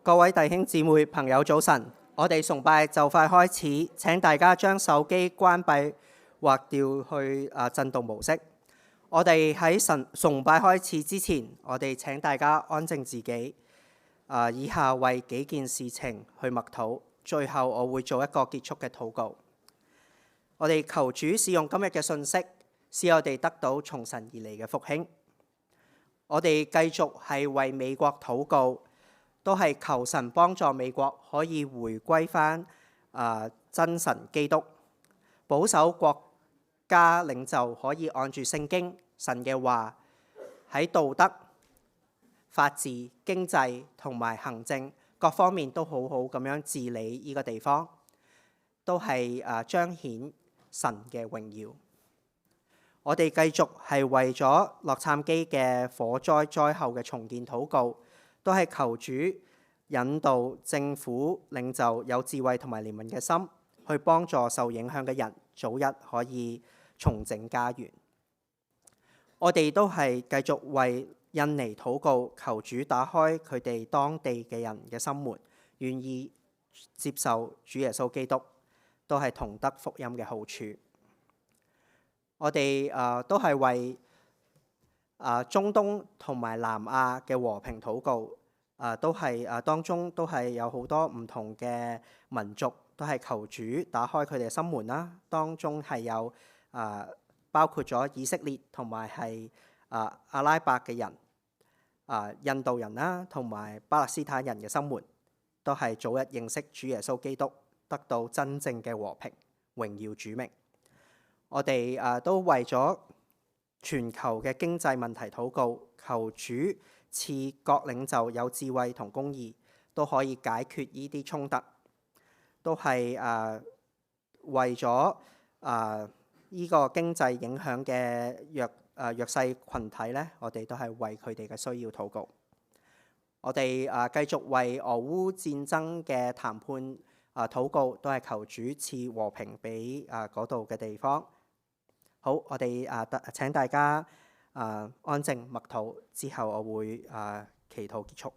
各位弟兄姊妹、朋友早晨，我哋崇拜就快開始，請大家將手機關閉或調去震動模式。我哋喺崇拜開始之前，我哋請大家安靜自己。以下為幾件事情去默禱，最後我會做一個結束嘅禱告。我哋求主使用今日嘅信息，使我哋得到從神而嚟嘅復興。我哋繼續係為美國禱告，都係求神幫助美國可以回歸返真神基督，保守國家領袖可以按住聖經神嘅話，喺道德、法治、經濟同埋行政各方面都好好咁樣治理呢個地方，都係彰顯神嘅榮耀。我哋繼續係為咗洛杉磯嘅火災災後嘅重建禱告，都係求主引導政府領袖有智慧同埋憐憫嘅心，去幫助受影響嘅人早日可以重整家園。我哋都係繼續為印尼禱告，求主打開佢哋當地嘅人嘅心門，願意接受主耶穌基督，都係同得福音嘅好處。我哋都係為中東同埋南亞嘅和平禱告，都係當中都係有好多唔同嘅民族，都係求主打開佢哋嘅心門啦。當中係有包括咗以色列同埋係阿拉伯嘅人、印度人啦，同埋巴勒斯坦人嘅心門，都係早日認識主耶穌基督，得到真正嘅和平，榮耀主名。我哋都為咗全球嘅經濟問題禱告，求主賜各領袖有智慧同公義，都可以解決呢啲衝突。都係為咗呢個經濟影響嘅弱勢群體呢，我哋都係為佢哋嘅需要禱告。我哋繼續為俄烏戰爭嘅談判禱告，都係求主賜和平俾嗰度嘅地方。好，我哋請大家安靜默禱，之後我會祈禱結束。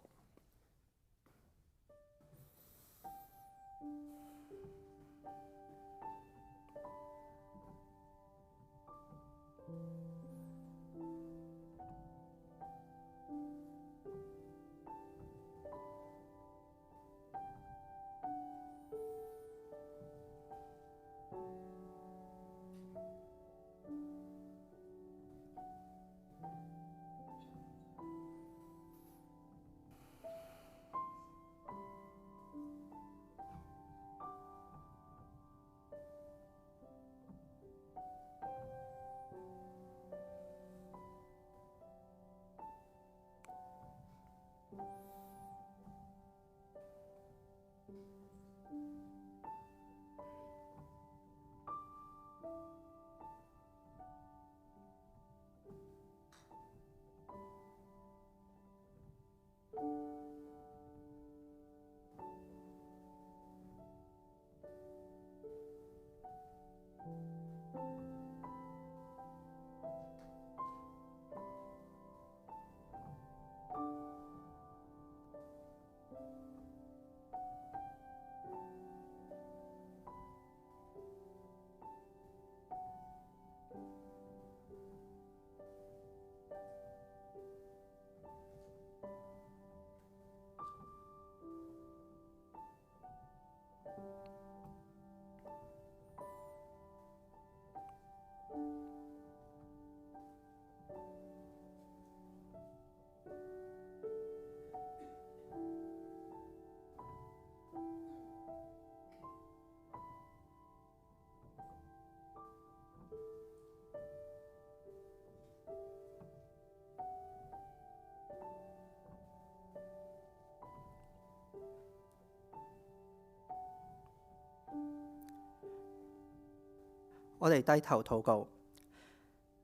我哋低頭禱告，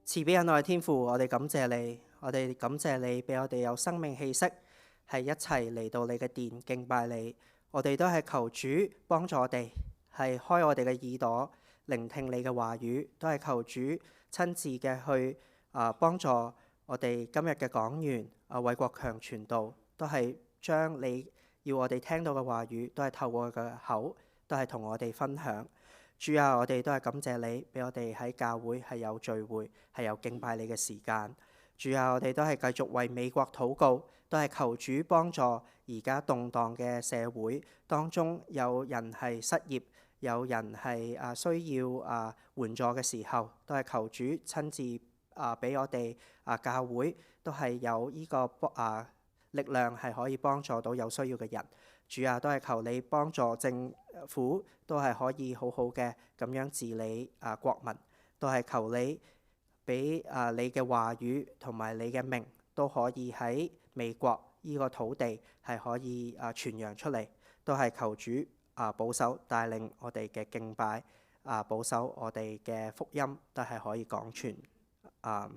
慈悲恩愛天父，我哋感謝你，我哋感謝你俾我哋有生命氣息，係一齊嚟到你嘅殿敬拜你。我哋都係求主幫助我哋，係開我哋嘅耳朵聆聽你嘅話語，都係求主親自嘅去幫助我哋今日嘅講員魏國強傳道，都係將你要我哋聽到嘅話語都係透過佢嘅口，都係同我哋分享。主啊，我哋都係感謝你，俾我哋喺教會係有聚會，係有敬拜你嘅時間。主啊，我哋都係繼續為美國禱告，都係求主幫助而家動盪嘅社會當中，有人係失業，有人係需要援助嘅時候，都係求主親自俾我哋教會都係有呢個力量係可以幫助到有需要嘅人。主啊，都係求你幫助政府，都係可以好好嘅咁樣治理國民，都係求你俾你嘅話語同埋你嘅名都可以喺美國呢個土地係可以傳揚出嚟，都係求主保守帶領我哋嘅敬拜，保守我哋嘅福音都係可以廣傳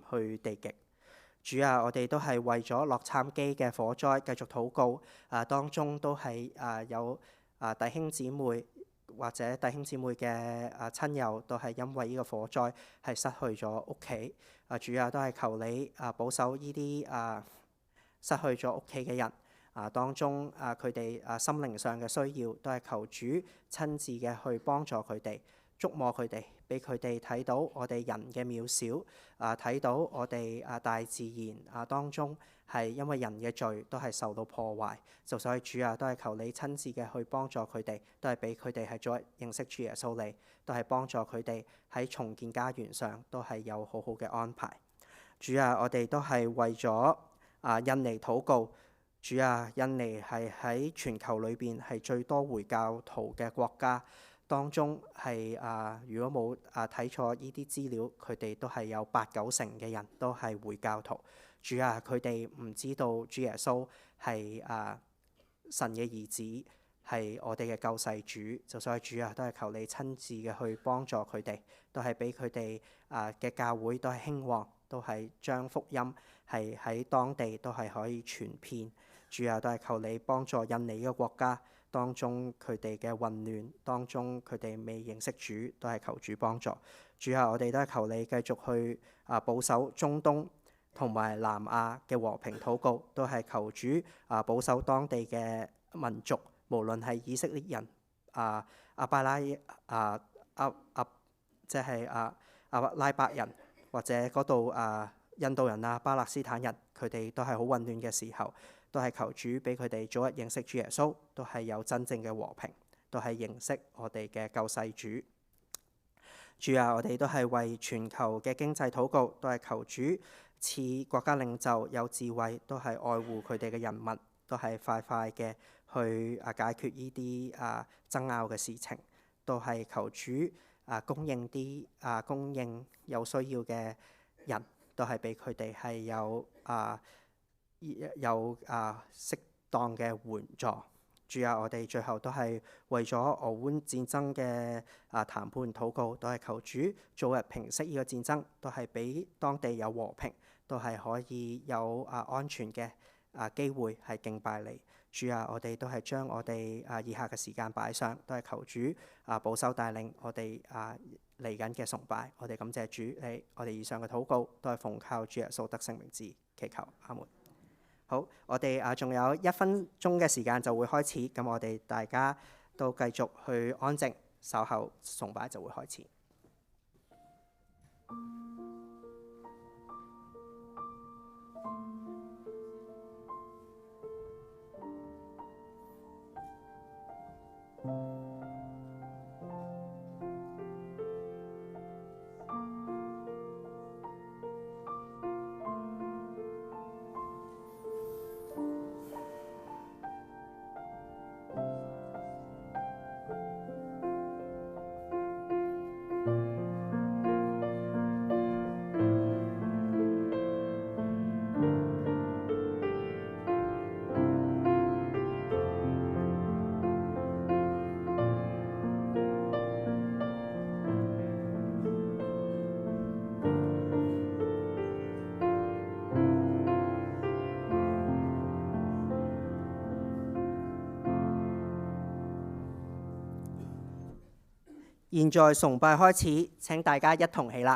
去地極。主啊，我哋都係為咗洛杉磯嘅火災繼續禱告，當中都係有弟兄姊妹或者弟兄姊妹嘅親友都係因為呢個火災係失去咗屋企。主啊，都係求你保守呢啲失去咗屋企嘅人，當中佢哋心靈上嘅需要，都係求主親自嘅去幫助佢哋，觸摸佢哋，俾佢哋睇到我哋人嘅渺小，睇到我哋大自然當中係因為人嘅罪都係受到破壞。就所以主啊，都係求你親自嘅去幫助佢哋，都係俾佢哋係再認識主耶穌你，都係幫助佢哋喺重建家園上都係有好好嘅安排。主啊，我哋都係為咗印尼禱告。主啊，印尼係喺全球裏邊係最多回教徒嘅國家。當中係如果冇睇錯呢啲資料，佢哋都係有8-9成嘅人都係回教徒。主啊，佢哋唔知道主耶穌係神嘅兒子，係我哋嘅救世主。就所以主啊，都係求你親自嘅去幫助佢哋，都係俾佢哋嘅教會都係興旺，都係將福音係喺當地都係可以傳遍。主啊，都係求你幫助印尼呢個國家當中佢哋嘅混亂，當中佢哋未認識主，都係求主幫助。主啊，我哋都係求你繼續去保守中東同埋南亞嘅和平禱告，都係求主保守當地嘅民族，無論係以色列人、即係阿拉伯人，或者嗰度印度人巴勒斯坦人，佢哋都係好混亂嘅時候，都係求主俾佢哋早日認識主耶穌，都係有真正嘅和平，都係認識我哋嘅救世主。主啊，我哋都係為全球嘅經濟禱告，都係求主賜國家領袖有智慧，都係愛護佢哋嘅人民，都係快快嘅去解決呢啲爭拗嘅事情，都係求主供應有需要嘅人，都係俾佢哋係有適當嘅援助。主啊，我哋最後都係為咗俄烏戰爭嘅談判禱告，都係求主早日平息呢個戰爭，都係俾當地有和平，都係可以有安全嘅機會係敬拜你。主啊，我哋都係將我哋以下嘅時間擺上，都係求主保守帶領我哋嚟緊嘅崇拜。我哋感謝主你，我哋以上嘅禱告都係奉靠主耶穌得勝名字祈求，阿門。好，我哋仲有1分鐘嘅時間就會開始，咁我哋大家都繼續去安靜，稍後崇拜就會開始。現在崇拜開始，請大家一同起立。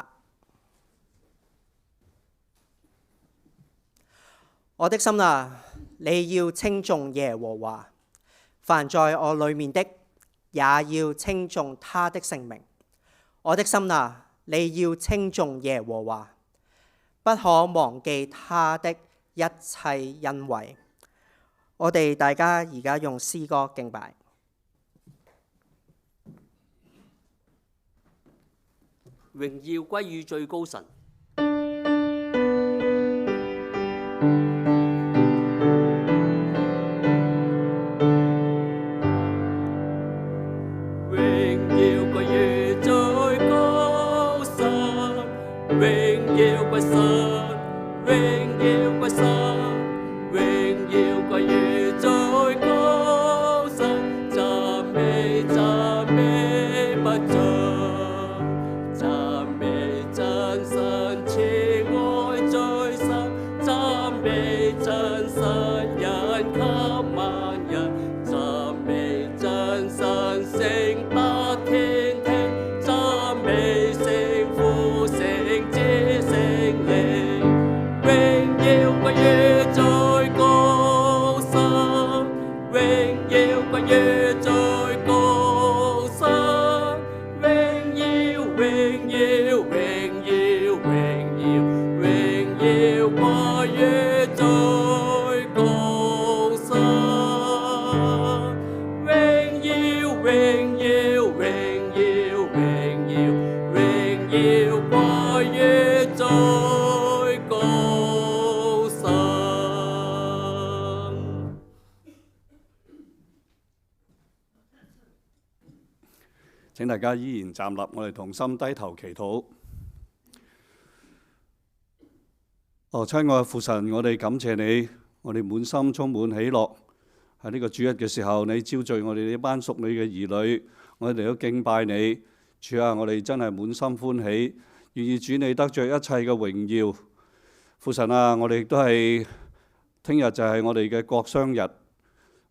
我的心啊，你要稱頌耶和華，凡在我裏面的，也要稱頌他的聖名。我的心啊，你要稱頌耶和華，不可忘記他的一切恩惠。我哋大家而家用詩歌敬拜。榮耀歸於最高神。請大家依然站立，我哋同心低頭祈禱。親愛嘅父神，我哋感謝你，我哋滿心充滿喜樂。喺呢個主日嘅時候，你招聚我哋呢班屬你嘅兒女，我哋嚟到敬拜你。主啊，我哋真係滿心歡喜，願意主你得著一切嘅榮耀。父神啊，我哋亦都係聽日就係我哋嘅國殤日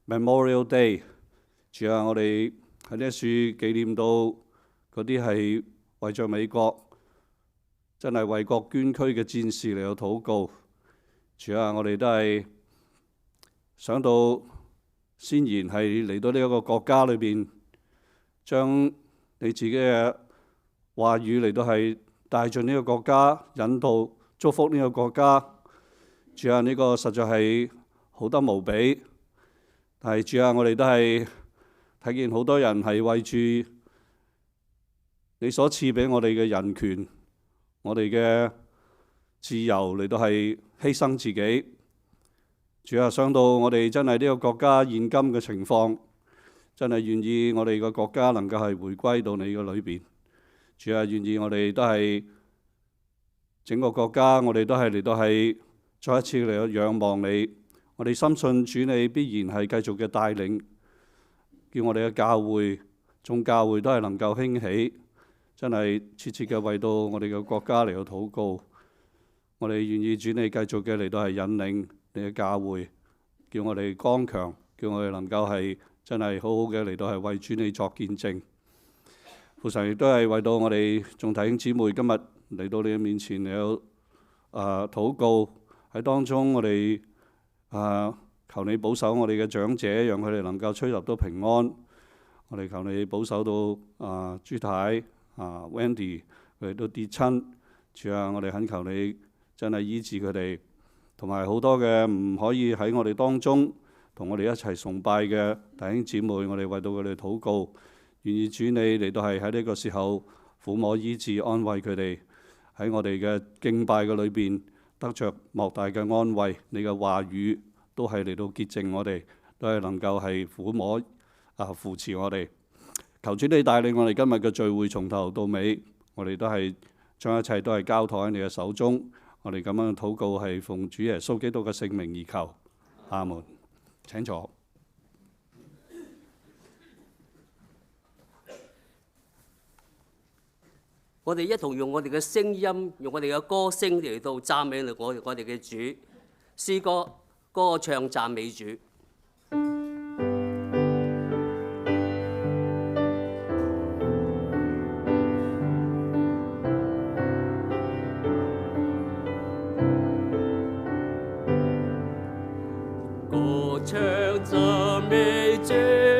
Memorial Day。主啊，我哋喺呢一處紀念到嗰啲係為著美國真係為國捐軀嘅戰士嚟到禱告。主啊，我哋都係想到先賢係嚟到呢一個國家裏邊，將你自己嘅話語嚟到係帶進呢個國家，引導祝福呢個國家。主啊，呢個實在係好得無比。但係主啊，我哋都係睇見好多人係為住你所賜俾我哋嘅人權、我哋嘅自由嚟到係犧牲自己。主啊，想到我哋真係呢個國家現今嘅情況，真係願意我哋個國家能夠係回歸到你嘅裏邊。主啊，願意我哋都係整個國家，我哋都係嚟到係再一次嚟到仰望你。我哋深信主你必然係繼續嘅帶領，叫我哋嘅教會、眾教會都係能夠興起，真係切切嘅為到我哋嘅國家嚟到禱告。我哋願意主你繼續嘅嚟到係引領你嘅教會，叫我哋剛強，叫我哋能夠係真係好好嘅嚟到係為主你作見證。父神亦都係為到我哋眾弟兄姊妹今日嚟到你嘅面前嚟到禱告，喺當中我哋求你保守我哋嘅長者，讓佢哋能夠出入都平安。我哋求你保守到朱太Wendy 佢哋都跌親。主啊，我哋懇求你真係醫治佢哋，同埋好多嘅唔可以喺我哋當中同我哋一齊崇拜嘅弟兄姊妹，我哋為到佢哋禱告，願意主你嚟到係喺呢個時候撫摸醫治安慰佢哋，喺我哋嘅敬拜嘅裏邊得着莫大嘅安慰。你嘅話語都係嚟到潔淨我哋，都係能夠係撫摸扶持我哋。求主你帶領我哋今日嘅聚會從頭到尾，我哋都係將一切都係交託喺你嘅手中。我哋咁樣嘅禱告係奉主耶穌基督嘅聖名而求，阿門。請坐。我哋一同用我哋嘅聲音，用我哋嘅歌聲嚟到讚美我哋嘅主。詩歌歌唱讚美主。歌唱讚美主。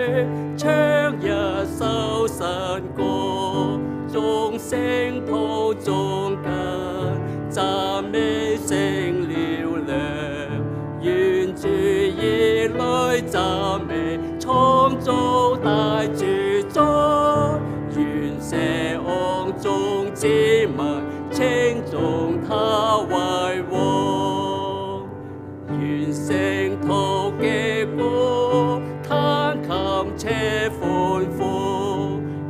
讚美，創造大主宰，願捨昂眾子民，稱頌他為王。願聖徒嘅歌，彈琴且歡呼，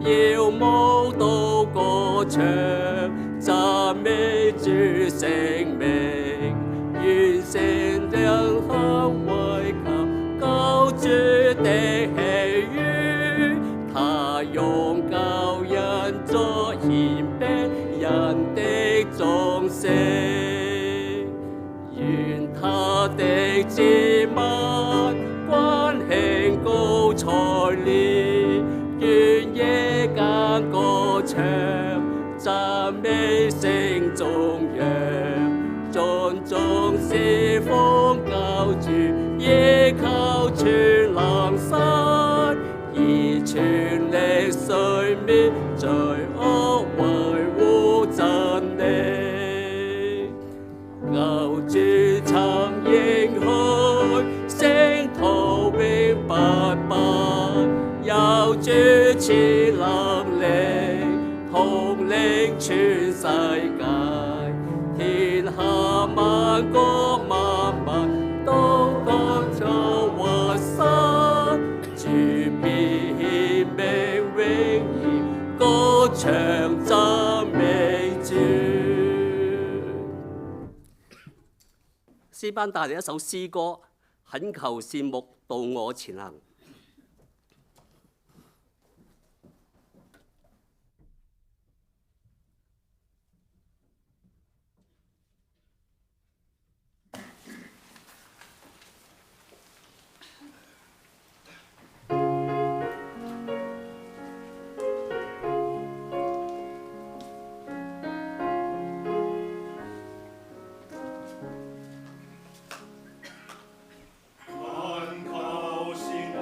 要舞蹈歌唱，讚美主聖名。願聖靈行為及救主的喜悅，他用救人作謙卑人的裝飾。願他的子民關慶高采烈，願夜間歌唱，讚美聖眾羊。盡眾侍奉救主，依靠全能神，以全力睡滅罪惡，維護真理。救主曾應許，聖徒永不敗，有主賜能力，統領全世界。天下萬國萬民都當作活神，主必顯明榮耀，歌唱讚美主。詩班帶嚟一首詩歌，懇求善牧導我前行。懇求善牧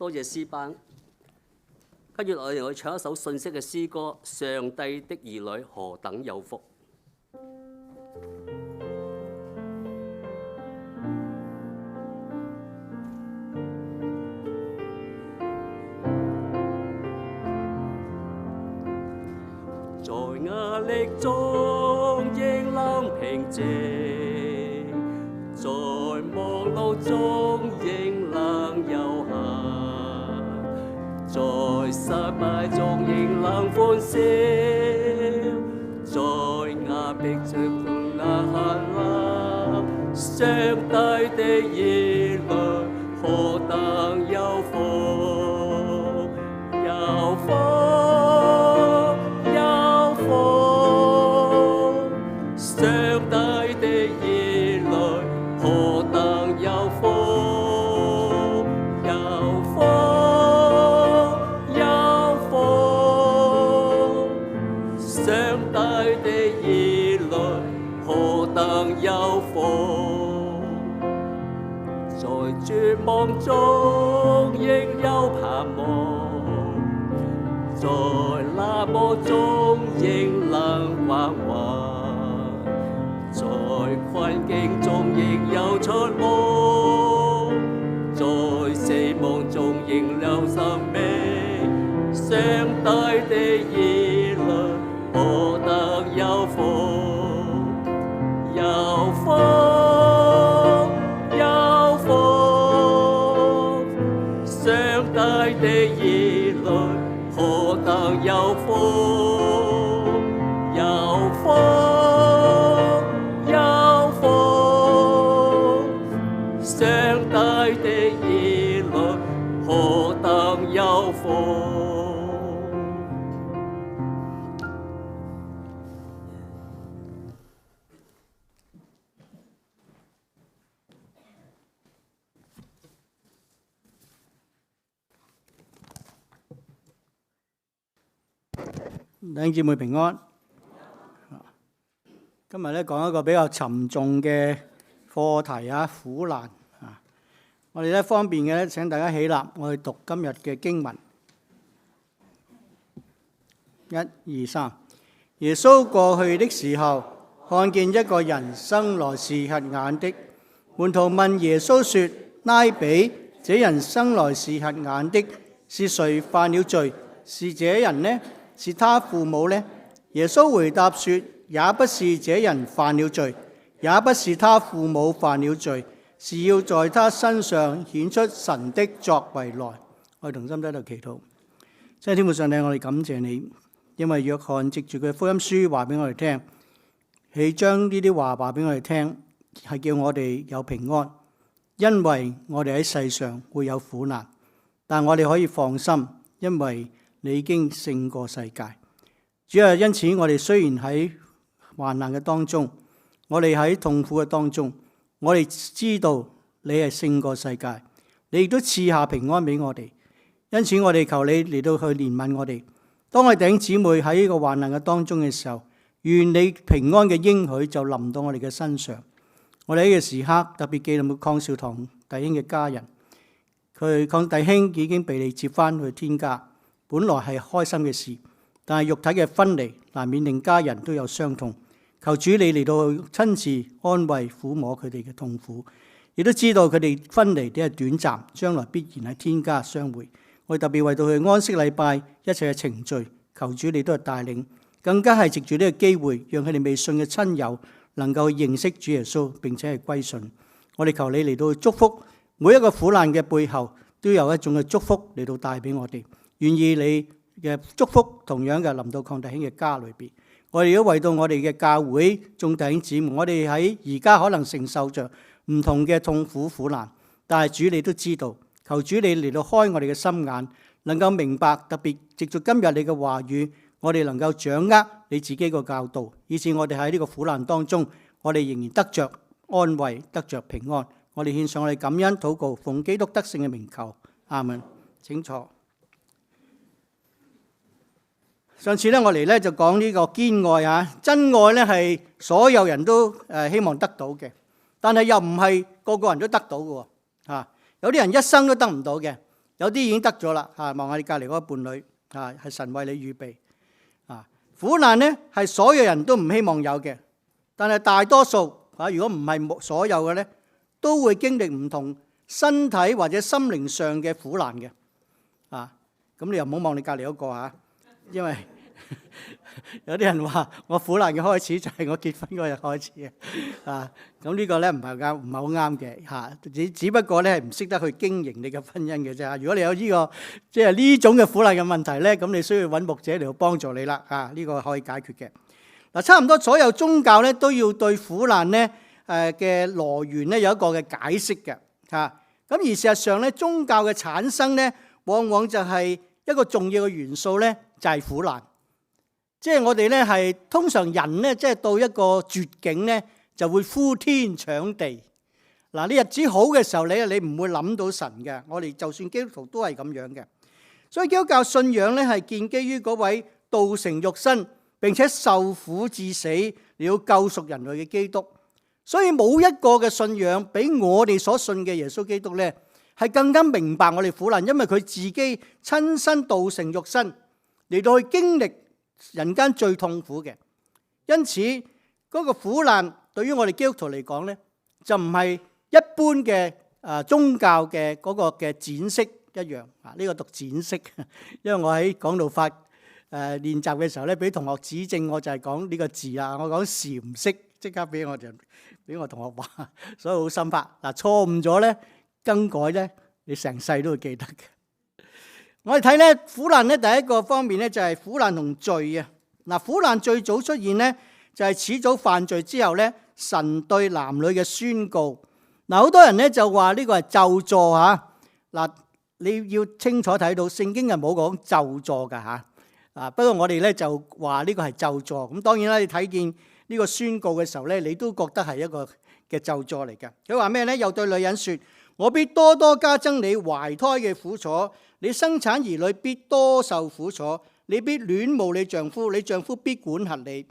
多謝詩班。跟住我哋去唱一首信息嘅詩歌《上帝的兒女何等有福》。在壓力中仍能平靜，在忙碌中仍能悠閒，在失敗中仍能歡笑，在壓迫中仍能瀚爛。上帝的兒女何等有福，有福。上帝的兒女何等有福，有福，有福。上帝的兒女何等有福，在絕望中仍有盼望，在冷漠中仍能關懷，在困境中仍有出路，在死亡中仍有生命。上帝的兒女何等有福，有福，有福。上帝的兒女何等有福，有福。上帝的兒女何等有福。弟兄姊妹平安。今日咧講一個比較沉重嘅課題啊，苦難啊！我哋咧方便嘅咧，請大家起立，我哋讀今日嘅經文。1、2、3。耶穌過去的時候，看見一個人生來是瞎眼的，門徒問耶穌說：拉比，這人生來是瞎眼的，是誰犯了罪？是這人呢？是他父母呢？耶穌回答說：也不是這人犯了罪，也不是他父母犯了罪，是要在他身上顯出神的作為來。我哋同心喺度祈禱。真係天父上帝，我哋感謝你，因為約翰藉住佢福音書話俾我哋聽，佢將呢啲話俾我哋聽，係叫我哋有平安，因為我哋喺世上會有苦難，但我哋可以放心，因為你已經勝過世界。主啊，因此我哋雖然喺患難嘅當中，我哋喺痛苦嘅當中，我哋知道你係勝過世界，你亦都賜下平安俾我哋。因此我哋求你嚟到去憐憫我哋。當我哋弟兄姊妹喺呢個患難嘅當中嘅時候，願你平安嘅應許就臨到我哋嘅身上。我哋喺呢個時刻特別紀念鄺少棠弟兄嘅家人，佢鄺弟兄已經被你接翻去天家。本來係開心嘅事，但係肉體嘅分離難免令家人都有傷痛。求主你嚟到親自安慰撫摸佢哋嘅痛苦，亦都知道佢哋分離啲係短暫，將來必然喺天家相會。我哋特別為到佢安息禮拜一切嘅程序，求主你都係帶領，更加係藉住呢個機會，讓佢哋未信嘅親友能夠認識主耶穌，並且係歸信。我哋求你嚟到祝福每一個苦難嘅背後，都有一種嘅祝福嚟到帶俾我哋。願意你嘅祝福同樣嘅臨到鄺弟兄嘅家裏邊。我哋都為到我哋嘅教會眾弟兄姊妹，我哋喺而家可能承受着唔同嘅痛苦苦難，但係主你都知道，求主你嚟到開我哋嘅心眼，能夠明白，特別藉住今日你嘅話語，我哋能夠掌握你自己個教導，以致我哋喺呢個苦難當中，我哋仍然得着安慰，得着平安。我哋獻上我哋感恩禱告，奉基督得勝嘅名求，阿門。請坐。上次咧，我哋咧就講呢個堅愛啊，真愛咧係所有人都希望得到嘅，但係又唔係個個人都得到嘅喎。有啲人一生都得唔到嘅，有啲已經得咗啦。望下你隔離嗰個伴侶，係神為你預備。苦難呢係所有人都唔希望有嘅，但係大多數如果唔係所有嘅呢，都會經歷唔同身體或者心靈上嘅苦難嘅。咁你又唔好望你隔離嗰個因為有啲人話我苦難嘅開始就係我結婚嗰日開始嘅。咁呢個咧唔係啱，唔係好啱嘅。只不過咧係唔識得去經營你嘅婚姻嘅啫。如果你有呢個即係呢種嘅苦難嘅問題咧，咁你需要揾牧者嚟到幫助你啦。呢個可以解決嘅。差唔多所有宗教咧都要對苦難咧嘅來源咧有一個嘅解釋嘅。咁而事實上咧，宗教嘅產生咧，往往就係一個重要嘅元素咧，就係苦難。即係我哋咧係通常人咧，即係到一個絕境咧，就會呼天搶地。你日子好嘅時候，你唔會諗到神嘅。我哋就算基督徒都係咁樣嘅。所以基督教信仰咧係建基於嗰位道成肉身並且受苦致死，嚟要救贖人類嘅基督。所以冇一個嘅信仰比我哋所信嘅耶穌基督咧係更加明白我哋苦難，因為佢自己親身道成肉身嚟到去經歷人間最痛苦嘅。因此嗰個苦難對於我哋基督徒嚟講呢，就唔係一般嘅宗教嘅嗰個嘅展釋一樣。呢個讀展釋，因為我喺講道法練習嘅時候呢，俾同學指正我就係講呢個字啊，我講禪釋，即刻俾我同學話，所以好深刻。錯誤咗呢，更改呢，你成世都會記得嘅。我哋睇咧苦難咧，第一個方面咧就係苦難同罪啊。苦難最早出現咧就係始祖犯罪之後咧，神對男女嘅宣告。好多人咧就話呢個係咒詛嚇。你要清楚睇到聖經係冇講咒詛㗎嚇。不過我哋咧就話呢個係咒詛。咁當然啦，你睇見呢個宣告嘅時候咧，你都覺得係一個嘅咒詛嚟㗎。佢話咩咧？又對女人說：我必多多加增你懷胎嘅苦楚。你生產兒女必多受苦楚，你必戀慕你丈夫，你丈夫必管轄你。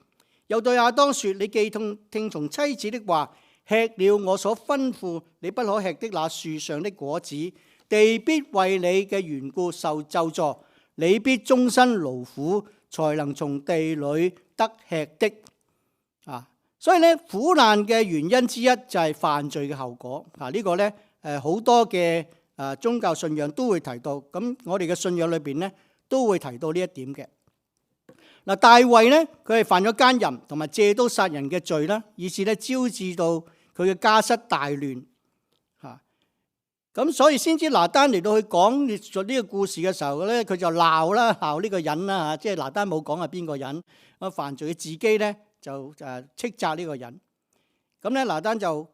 又對亞當說：你既聽從妻子的話，吃了我所吩咐你不可吃的那樹上的果子，地必為你嘅緣故受咒詛，你必終身勞苦，才能從地裏得吃的。所以咧苦難嘅原因之一就係犯罪嘅後果。呢個咧好多嘅宗教信仰都會提到，咁我哋嘅信仰裏邊咧都會提到呢一點嘅。大衛咧佢係犯咗奸淫同埋借刀殺人嘅罪啦，以致咧招致到佢嘅家室大亂。咁所以先知拿單嚟到去講呢個故事嘅時候咧，佢就鬧呢個人啦，即係拿單冇講係邊個人犯罪，佢自己咧就斥責呢個人。咁咧拿單就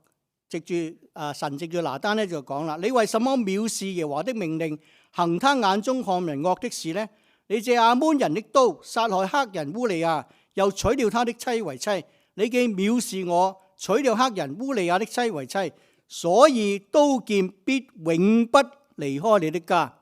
神藉住拿單咧就講啦：你為什麼藐視耶和華的命令，行他眼中看為惡的事呢？你借亞捫人的刀殺害黑人烏利亞，又娶了他的妻為妻。你既藐視我，娶了黑人烏利亞的妻為妻，所以刀劍必永不離開你的家。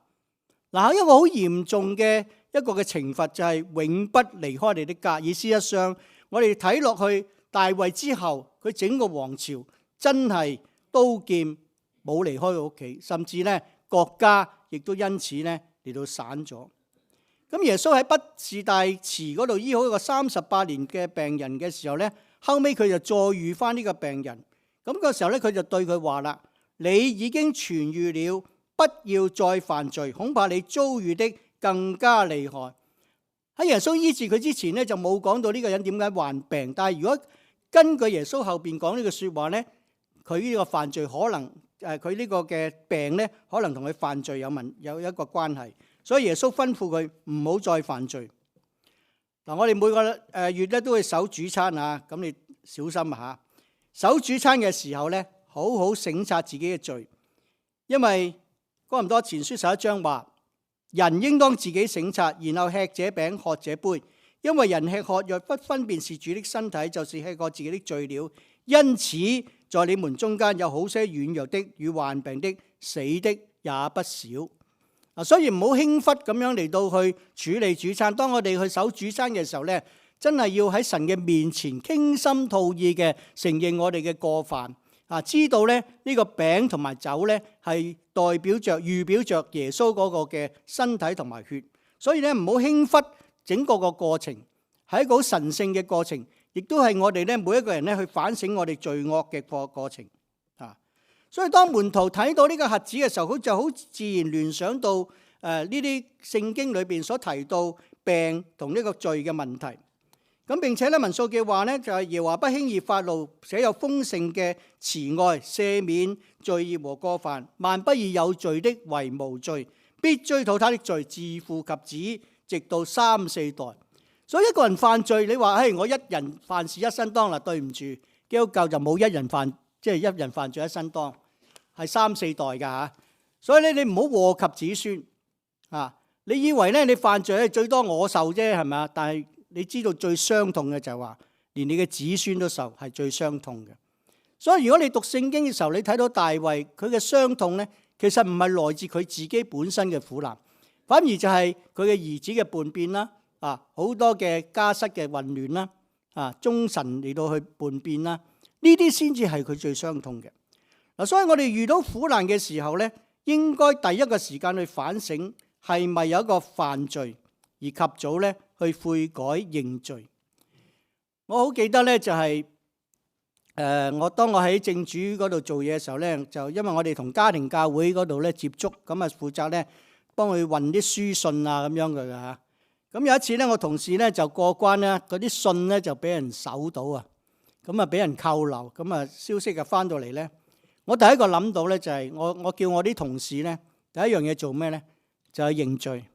一個好嚴重嘅一個嘅懲罰就係永不離開你的家。而事實上，我哋睇落去大衛之後，佢整個王朝真係刀劍冇離開佢屋企，甚至咧國家亦都因此咧嚟到散咗。咁耶穌喺畢士大池嗰度醫好一個38年嘅病人嘅時候咧，後尾佢就再遇翻呢個病人。咁個時候咧，佢就對佢話啦：你已經痊癒了，不要再犯罪，恐怕你遭遇的更加厲害。喺耶穌醫治佢之前咧，就冇講到呢個人點解患病。但係如果根據耶穌後邊講呢個說話咧，佢呢個犯罪可能佢呢個嘅病咧，可能同佢犯罪有一個關係。所以耶穌吩咐佢唔好再犯罪。我哋每個月咧都會守主餐啊，咁你小心吓。守主餐嘅時候咧，好好省察自己嘅罪，因為哥林多前書11章話：人應當自己省察，然後吃這餅喝這杯，因為人吃喝若不分辨是主的身體，就是吃過自己的罪了。因此在你們中間有好些軟弱的與患病的，死的也不少。所以唔好輕忽咁樣嚟到去處理主餐。當我哋去守主餐嘅時候呢，真係要喺神嘅面前傾心吐意嘅承認我哋嘅過犯，知道咧呢個餅同埋酒咧係代表着、預表着耶穌嗰個嘅身體同埋血，所以咧唔好輕忽整個過程，係一個好神聖嘅過程，亦都係我哋咧每一個人咧去反省我哋罪惡嘅過程啊。所以當門徒睇到呢個瞎子嘅時候，佢就好自然聯想到呢啲聖經裏邊所提到病同呢個罪嘅問題。咁並且咧民數記話咧就係耶和華不輕易發怒，且有豐盛嘅慈愛，赦免罪孽和過犯，萬不以有罪的為無罪，必追討他的罪，自父及子，直到3、4代。所以一個人犯罪，你話我一人犯事一身當啦，對唔住，基督教就冇一人犯罪一身當，係3、4代噶吓。所以咧你唔好禍及子孫啊！你以為咧你犯罪咧最多我受啫，係咪啊？但係你知道最傷痛嘅就係話，連你嘅子孫都受，係最傷痛嘅。所以如果你讀聖經嘅時候，你睇到大衛佢嘅傷痛咧，其實唔係來自佢自己本身嘅苦難，反而就係佢嘅兒子嘅叛變啦，好多嘅家室嘅混亂啦，忠臣嚟到去叛變啦，呢啲先至係佢最傷痛嘅。嗱，所以我哋遇到苦難嘅時候咧，應該第一個時間去反省係咪有一個犯罪，而及早咧去悔改認罪。我好記得咧就係當我喺正主嗰度做嘢嘅時候咧，就因為我哋同家庭教會嗰度咧接觸，咁啊負責咧幫佢運啲書信啊咁樣嘅嚇。咁有一次咧，我同事咧就過關咧，嗰啲信咧就俾人搜到啊，咁啊俾人扣留，咁啊消息就翻到嚟咧。我第一個諗到咧就係我叫我啲同事咧第一樣嘢做咩咧？就係認罪。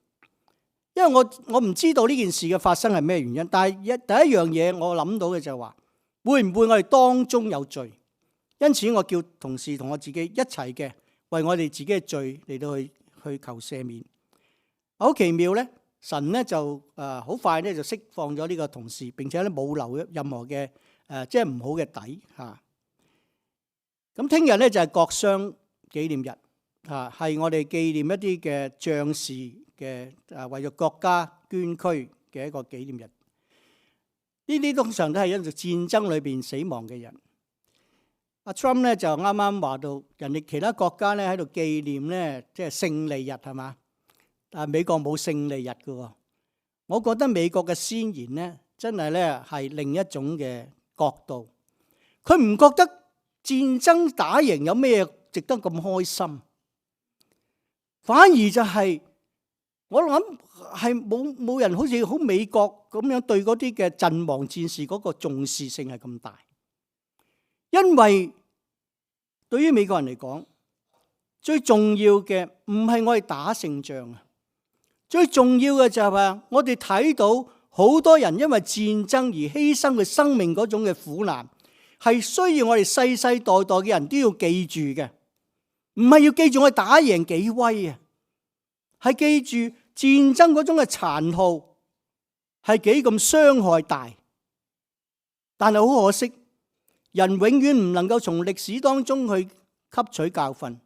因為我唔知道呢件事嘅發生係咩原因，但係第一樣嘢我諗到嘅就係話，會唔會我哋當中有罪？因此我叫同事同我自己一齊嘅為我哋自己嘅罪嚟到去求赦免。好奇妙咧，神咧就好快咧就釋放咗呢個同事，並且咧冇留任何嘅即係唔好嘅底嚇。咁聽日咧就係國殤紀念日嚇，係我哋紀念一啲嘅將士嘅為咗國家捐軀嘅一個紀念日。呢啲通常都係因為戰爭裏邊死亡嘅人。阿 Trump 咧就啱啱話到，人哋其他國家咧喺度紀念咧，即係勝利日係嘛？但係美國冇勝利日嘅喎。我覺得美國嘅先賢咧，真係咧係另一種嘅角度。佢唔覺得戰爭打贏有咩值得咁開心，反而就係我諗係冇人好似好美國咁樣對嗰啲嘅陣亡戰士嗰個重視性係咁大。因為對於美國人嚟講，最重要嘅唔係我哋打勝仗啊，最重要嘅就係話我哋睇到好多人因為戰爭而犧牲佢生命嗰種嘅苦難，係需要我哋世世代代嘅人都要記住嘅。唔係要記住我哋打贏幾威啊，係記住戰爭嗰種嘅殘酷係幾咁傷害大。但係好可惜，人永遠唔能夠從歷史當中去吸取教訓。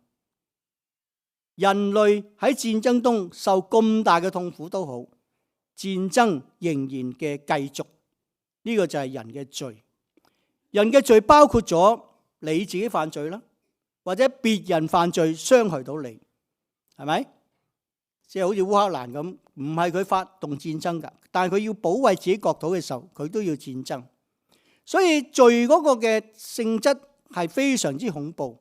人類喺戰爭中受咁大嘅痛苦都好，戰爭仍然嘅繼續。呢個就係人嘅罪。人嘅罪包括咗你自己犯罪啦，或者別人犯罪傷害到你，係咪？即係好似烏克蘭咁，唔係佢發動戰爭㗎，但係佢要保衛自己國土嘅時候，佢都要戰爭。所以罪嗰個嘅性質係非常之恐怖，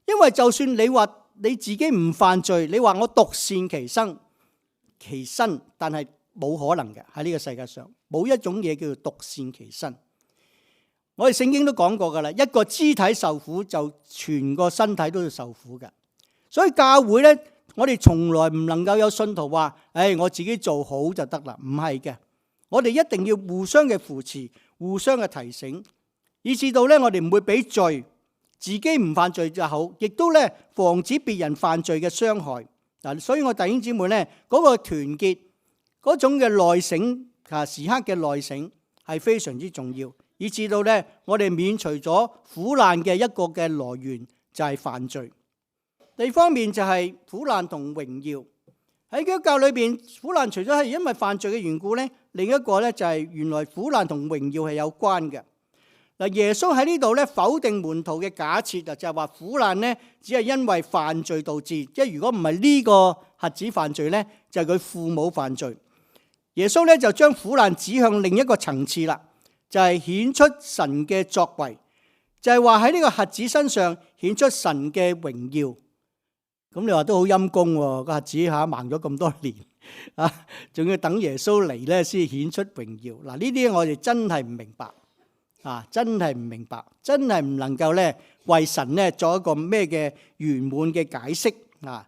因為就算你話你自己唔犯罪，你話我獨善其身，但係冇可能嘅。喺呢個世界上冇一種嘢叫做獨善其身。我哋聖經都講過噶啦，一個肢體受苦就全個身體都要受苦嘅。所以教會呢，我哋從來唔能夠有信徒話，我自己做好就得啦，唔係嘅。我哋一定要互相嘅扶持，互相嘅提醒，以至到咧我哋唔會俾罪，自己唔犯罪就好，亦都咧防止別人犯罪嘅傷害。嗱，所以我弟兄姊妹咧嗰個團結嗰種嘅內省時刻嘅內省係非常之重要，以至到咧我哋免除咗苦難嘅一個嘅來源就係犯罪。第二方面就係苦難同榮耀。喺基督教裏邊，苦難除咗係因為犯罪嘅緣故咧，另一個咧就係原來苦難同榮耀係有關嘅。嗱，耶穌喺呢度咧否定門徒嘅假設啊，就係話苦難咧只係因為犯罪導致，即係如果唔係呢個瞎子犯罪咧，就係佢父母犯罪。耶穌咧就將苦難指向另一個層次啦，就係顯出神嘅作為，就係話喺呢個瞎子身上顯出神嘅榮耀。咁你話都好陰功喎，個瞎子盲咗咁多年啊，仲要等耶穌嚟咧先顯出榮耀。嗱，呢啲我哋真係唔明白啊，真係唔明白，真係唔能夠咧為神咧作一個咩嘅圓滿嘅解釋啊。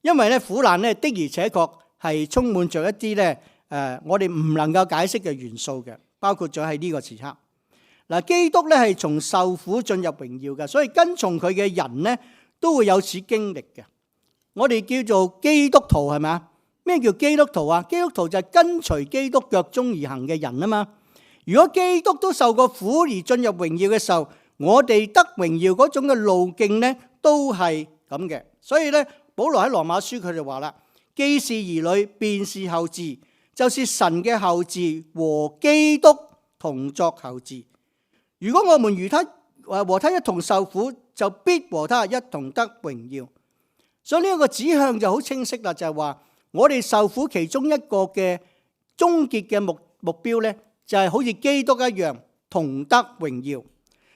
因為咧苦難咧的而且確係充滿着一啲咧我哋唔能夠解釋嘅元素嘅，包括咗喺呢個時刻。嗱，基督咧係從受苦進入榮耀嘅，所以跟從佢嘅人咧都會有此經歷嘅。我哋叫做基督徒係咪啊？咩叫基督徒啊？基督徒就係跟隨基督腳蹤而行嘅人啊嘛。如果基督都受過苦而進入榮耀嘅時候，我哋得榮耀嗰種嘅路徑咧都係咁嘅。所以咧，保羅喺羅馬書佢就話啦：既是兒女，便是後嗣，就是神嘅後嗣，和基督同作後嗣。如果我們與他和他一同受苦，就必和他一同得榮耀。所以呢一個指向就好清晰啦，就係話我哋受苦其中一個嘅終結嘅目標咧，就係好似基督一樣同得榮耀。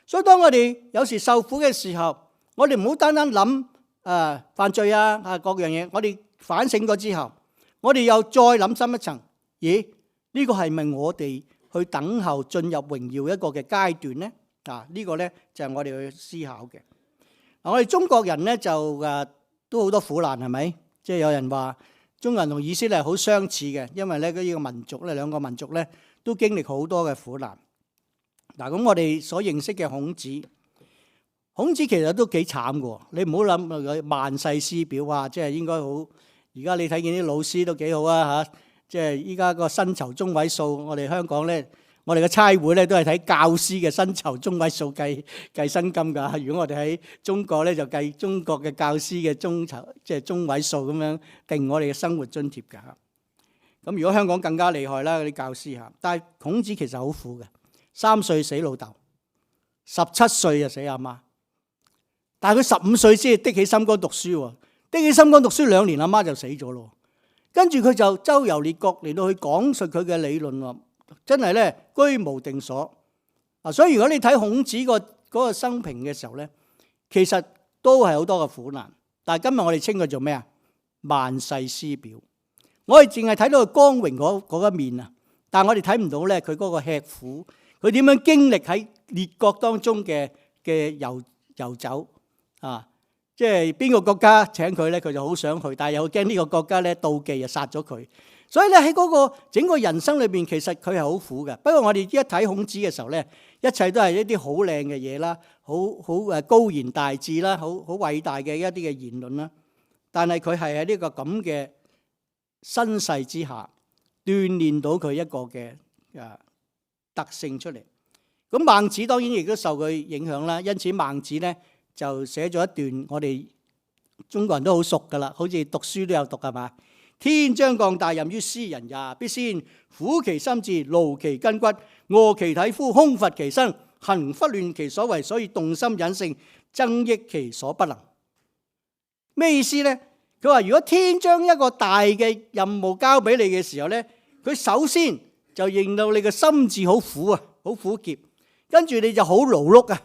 所以當我哋有時受苦嘅時候，我哋唔好單單諗犯罪啊各樣嘢，我哋反省過之後，我哋又再諗深一層，咦？呢個係咪我哋去等候進入榮耀一個嘅階段咧？呢個咧就係我哋去思考嘅。我哋中國人咧就都好多苦難係咪？即係有人話中國人同以色列好相似嘅，因為咧呢個民族咧兩個民族咧都經歷好多嘅苦難。嗱，咁我哋所認識嘅孔子其實都幾慘嘅。你唔好諗佢萬世師表啊，即係應該好。而家你睇見啲老師都幾好啊嚇，即係依家個薪酬中位數，我哋香港咧，我哋嘅差會咧都係睇教師嘅薪酬中位數計薪金㗎。如果我哋喺中國咧就計中國嘅教師嘅即係中位數咁樣定我哋嘅生活津貼㗎。咁如果香港更加厲害啦，嗰啲教師嚇。但係孔子其實好苦嘅，3歲死老豆，17歲就死阿媽。但係佢15歲先係的起心肝讀書喎，的起心肝讀書2年，阿媽就死咗咯。跟住佢就周遊列國嚟到去講述佢嘅理論喎，真係咧居無定所。所以如果你睇孔子嗰個生平嘅時候咧，其實都係好多嘅苦難。但係今日我哋稱佢做咩啊？萬世師表。我哋淨係睇到佢光榮嗰一面啊，但係我哋睇唔到咧佢嗰個吃苦，佢點樣經歷喺列國當中嘅遊走啊！即係邊個國家請佢咧，佢就好想去，但係又驚呢個國家咧妒忌，就殺咗佢。所以咧喺嗰個整個人生裏邊，其實佢係好苦嘅。不過我哋一睇孔子嘅時候咧，一切都係一啲好靚嘅嘢啦，好高言大志啦，好偉大嘅一啲嘅言論啦。但係佢係喺呢個咁嘅身世之下鍛鍊到佢一個嘅特性出嚟。咁孟子當然亦都受佢影響啦，因此孟子咧就寫咗一段我哋中國人都好熟噶啦，好似讀書都有讀係嘛？天將降大任於斯人也，必先苦其心志，勞其筋骨，餓其體膚，空乏其身，行拂亂其所為，所以動心忍性，增益其所不能。咩意思呢？佢話如果天將一個大嘅任務交俾你嘅時候呢，佢首先就令到你嘅心智好苦啊，好苦澀，跟住你就好勞碌啊，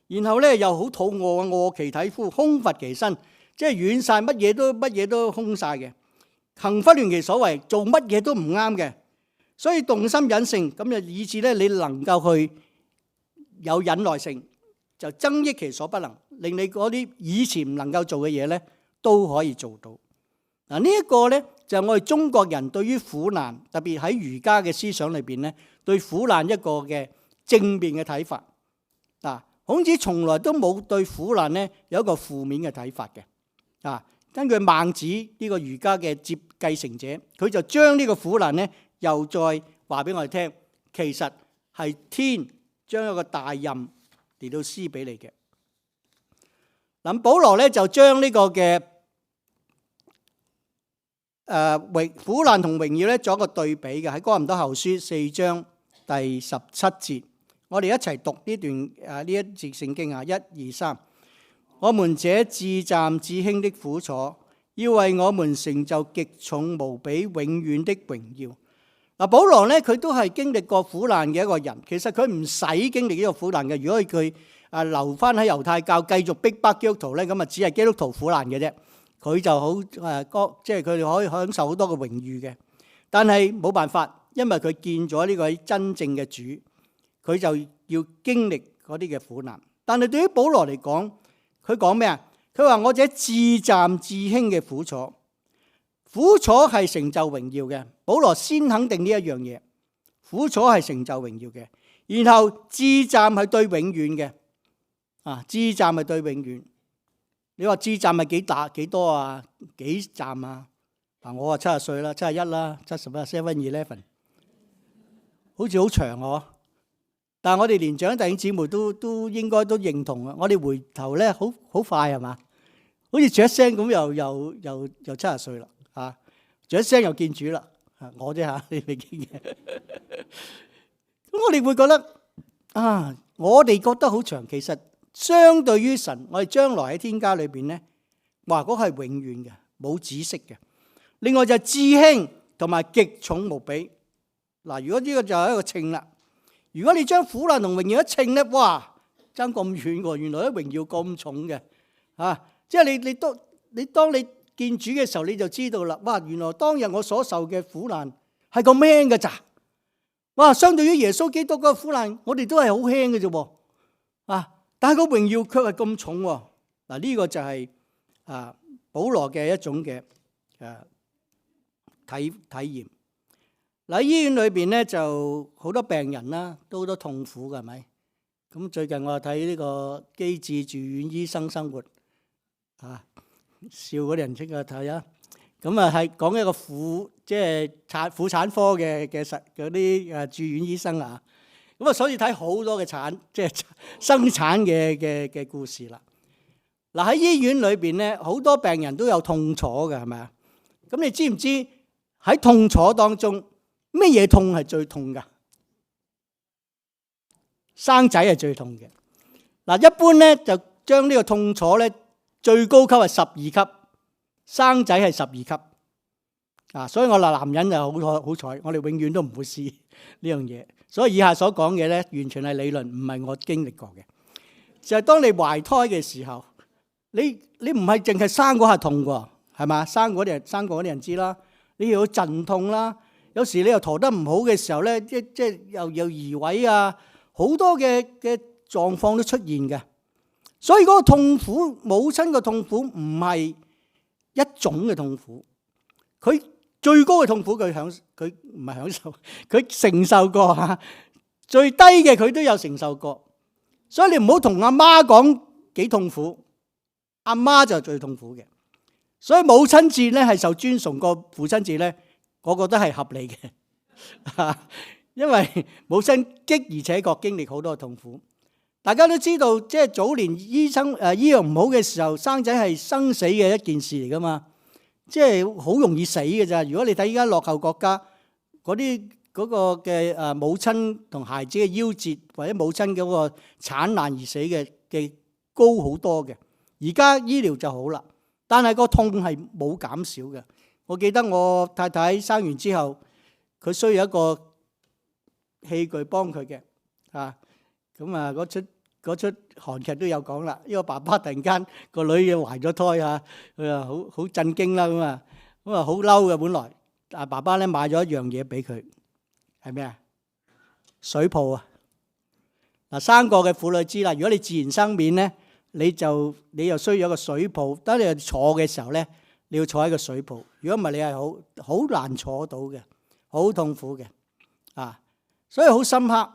然後咧又好肚餓啊，餓其體膚，空乏其身，即係軟晒，乜嘢都空晒嘅，行拂亂其所為，做乜嘢都唔啱嘅，所以動心忍性，咁就以致咧你能夠去有忍耐性，就增益其所不能，令你嗰啲以前唔能夠做嘅嘢咧都可以做到。嗱，呢一個咧就係我哋中國人對於苦難，特別喺儒家嘅思想裏邊咧，對苦難一個嘅正面嘅睇法。嗱，孔子從來都冇對苦難咧有一個負面嘅睇法嘅。根據孟子呢個儒家嘅繼承者，佢就將呢個苦難咧又再話俾我哋聽，其實係天將一個大任嚟到施俾你嘅。嗱，保羅咧就將呢個嘅苦難同榮耀咧做一個對比嘅，喺哥林多後書4章第17節，我哋一齊讀呢段呢一節聖經啊，1、2、3。我們這至暫至輕的苦楚，要為我們成就極重無比永遠的榮耀。嗱，保羅咧佢都係經歷過苦難嘅一個人。其實佢唔使經歷呢個苦難嘅。如果佢留翻喺猶太教繼續逼迫基督徒咧，咁啊只係基督徒苦難嘅啫。佢就好即係佢哋可以享受好多嘅榮譽嘅。但係冇辦法，因為佢見咗呢個真正嘅主，佢就要經歷嗰啲嘅苦難。但係對於保羅嚟講，佢講咩啊？佢話我這至暫至輕嘅苦楚，苦楚係成就榮耀嘅。保羅先肯定呢一樣嘢，苦楚係成就榮耀嘅。然後至暫係對永遠嘅，至暫係對永遠。你話至暫係幾多啊？幾暫啊？我話70歲啦，71啦，70啦，7-11，好似好長喎。但係我哋年長弟兄姊妹都應該都認同啊！我哋回頭咧，好快係嘛？好似啜一聲咁，又70歲啦，啜一聲又見主啦。我啫嚇，你未見嘅。咁我哋會覺得我哋覺得好長，其實相對於神，我哋將來喺天家裏邊咧，話嗰係永遠嘅，冇止息嘅。另外就係至輕同埋極重無比。嗱，如果呢個就係一個稱啦。如果你將苦難同榮耀一稱咧，哇，爭咁遠喎！原來啲榮耀咁重嘅，即係你當你見主嘅時候，你就知道啦。哇，原來當日我所受嘅苦難係咁輕嘅咋？哇，相對於耶穌基督嗰個苦難，我哋都係好輕嘅啫喎。但係個榮耀卻係咁重喎。嗱，呢個就係保羅嘅一種嘅體驗。嗱，喺醫院裏邊咧就好多病人啦，都好多痛苦嘅，係咪？咁最近我睇呢個機智住院醫生生活，笑嗰啲人識啊睇啊。咁係講一個婦產科嘅嗰啲住院醫生啊。咁所以睇好多嘅生產嘅故事啦。嗱，喺醫院裏邊咧，好多病人都有痛楚嘅，係咪啊？咁你知唔知喺痛楚當中？咩嘢痛係最痛噶？生仔係最痛嘅。嗱，一般咧就將呢個痛楚咧最高級係12級，生仔係12級。所以我男人就好彩，我哋永遠都唔會試呢樣嘢。所以以下所講嘅咧，完全係理論，唔係我經歷過嘅。就係當你懷胎嘅時候，你唔係淨係生嗰下痛喎，係嘛？生過嗰啲人知啦，你要陣痛啦。有時你又陀得唔好嘅時候咧，即係又移位啊，好多嘅狀況都出現嘅。所以嗰個痛苦，母親嘅痛苦唔係一種嘅痛苦，佢最高嘅痛苦佢唔係享受，佢承受過嚇。最低嘅佢都有承受過。所以你唔好同阿媽講幾痛苦，阿媽就最痛苦嘅。所以母親節咧係受尊崇過父親節咧。我覺得係合理嘅，因為母親的而且確經歷好多痛苦。大家都知道，即係早年醫藥唔好嘅時候，生仔係生死嘅一件事嚟噶嘛，即係好容易死嘅咋。如果你睇依家落後國家嗰個嘅母親同孩子嘅夭折，或者母親嗰個產難而死嘅高好多嘅。而家醫療就好啦，但係個痛係冇減少嘅。我記得我太太生完之後，佢需要一個器具幫佢嘅，嗰出韓劇都有講啦。呢個爸爸突然間個女嘅懷咗胎啊，佢話好震驚啦，咁啊好嬲嘅本來。但爸爸咧買咗一樣嘢俾佢，係咩啊？水泡啊！嗱，生過嘅婦女知啦。如果你自然生面咧，你又需要一個水泡。當你坐嘅時候咧，你要坐喺個水泡，如果唔係你係好難坐到嘅，好痛苦嘅，所以好深刻。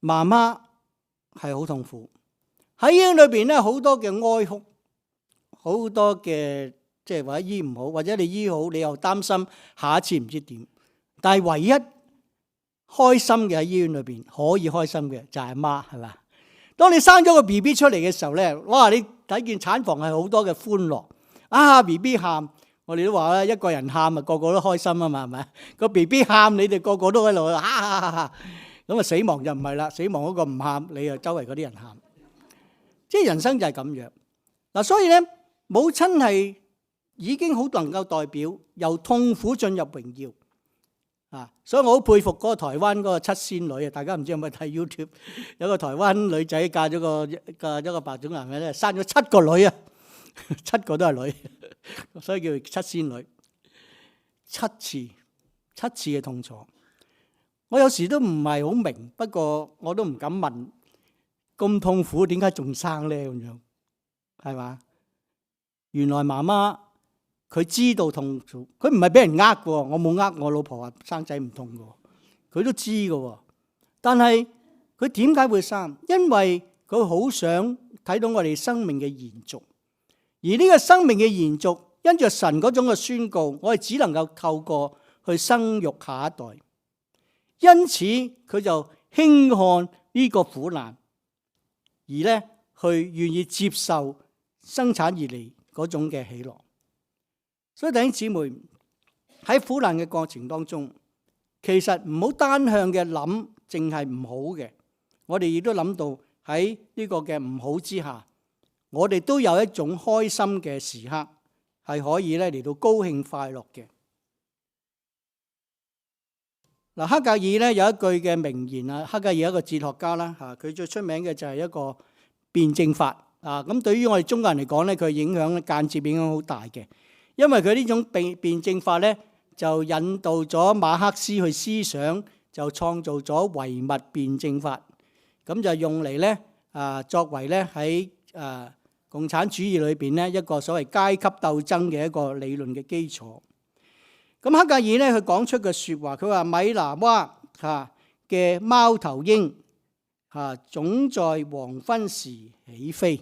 媽媽係好痛苦，喺醫院裏邊咧好多嘅哀哭，好多嘅即係或者醫唔好，或者你醫好你又擔心下一次唔知點。但係唯一開心嘅喺醫院裏邊可以開心嘅就係阿媽，係嘛？當你生咗個 BB 出嚟嘅時候咧，哇！你睇見產房係好多嘅歡樂。BB 喊，我哋都話咧，一個人喊啊，個個都開心啊嘛，係咪？個 BB 喊，你哋個個都喺度咁啊，死亡就唔係啦，死亡嗰個唔喊，你啊周圍嗰啲人喊。即係人生就係咁樣嗱，所以咧，母親係已經好能夠代表由痛苦進入榮耀啊！所以我好佩服嗰個台灣嗰個七仙女啊！大家唔知有冇睇 YouTube？ 有個台灣女仔嫁咗一個白種人嘅咧，生咗7個女啊，7個都係女，所以叫七仙女。7次嘅痛楚，我有時都唔係好明，不過我都唔敢問，咁痛苦點解仲生咧？咁樣係嘛？原來媽媽佢知道痛苦，佢唔係俾人呃嘅，我冇呃我老婆話生仔唔痛嘅，佢都知嘅。但係佢點解會生？因為佢好想睇到我哋生命嘅延續，而呢個生命嘅延續，因着神嗰種嘅宣告，我哋只能夠透過去生育下一代。因此佢就輕看呢個苦難，而咧去願意接受生產而嚟嗰種嘅喜樂。所以弟兄姊妹喺苦難嘅過程當中，其實唔好單向嘅諗，淨係唔好嘅。我哋亦都諗到喺呢個嘅唔好之下，我哋都有一種開心嘅時刻，係可以咧嚟到高興快樂嘅。嗱，黑格爾咧有一句嘅名言啊，黑格爾一個哲學家啦嚇，佢最出名嘅就係一個辯證法啊。咁對於我哋中國人嚟講咧，佢影響間接影響好大嘅，因為佢呢種辯證法咧就引導咗馬克思去思想，就創造咗唯物辯證法，咁就用嚟咧作為咧喺共產主義裏邊咧一個所謂階級鬥爭嘅一個理論嘅基礎。咁黑格爾咧，佢講出嘅説話，佢話米拿娃嘅貓頭鷹總在黃昏時起飛。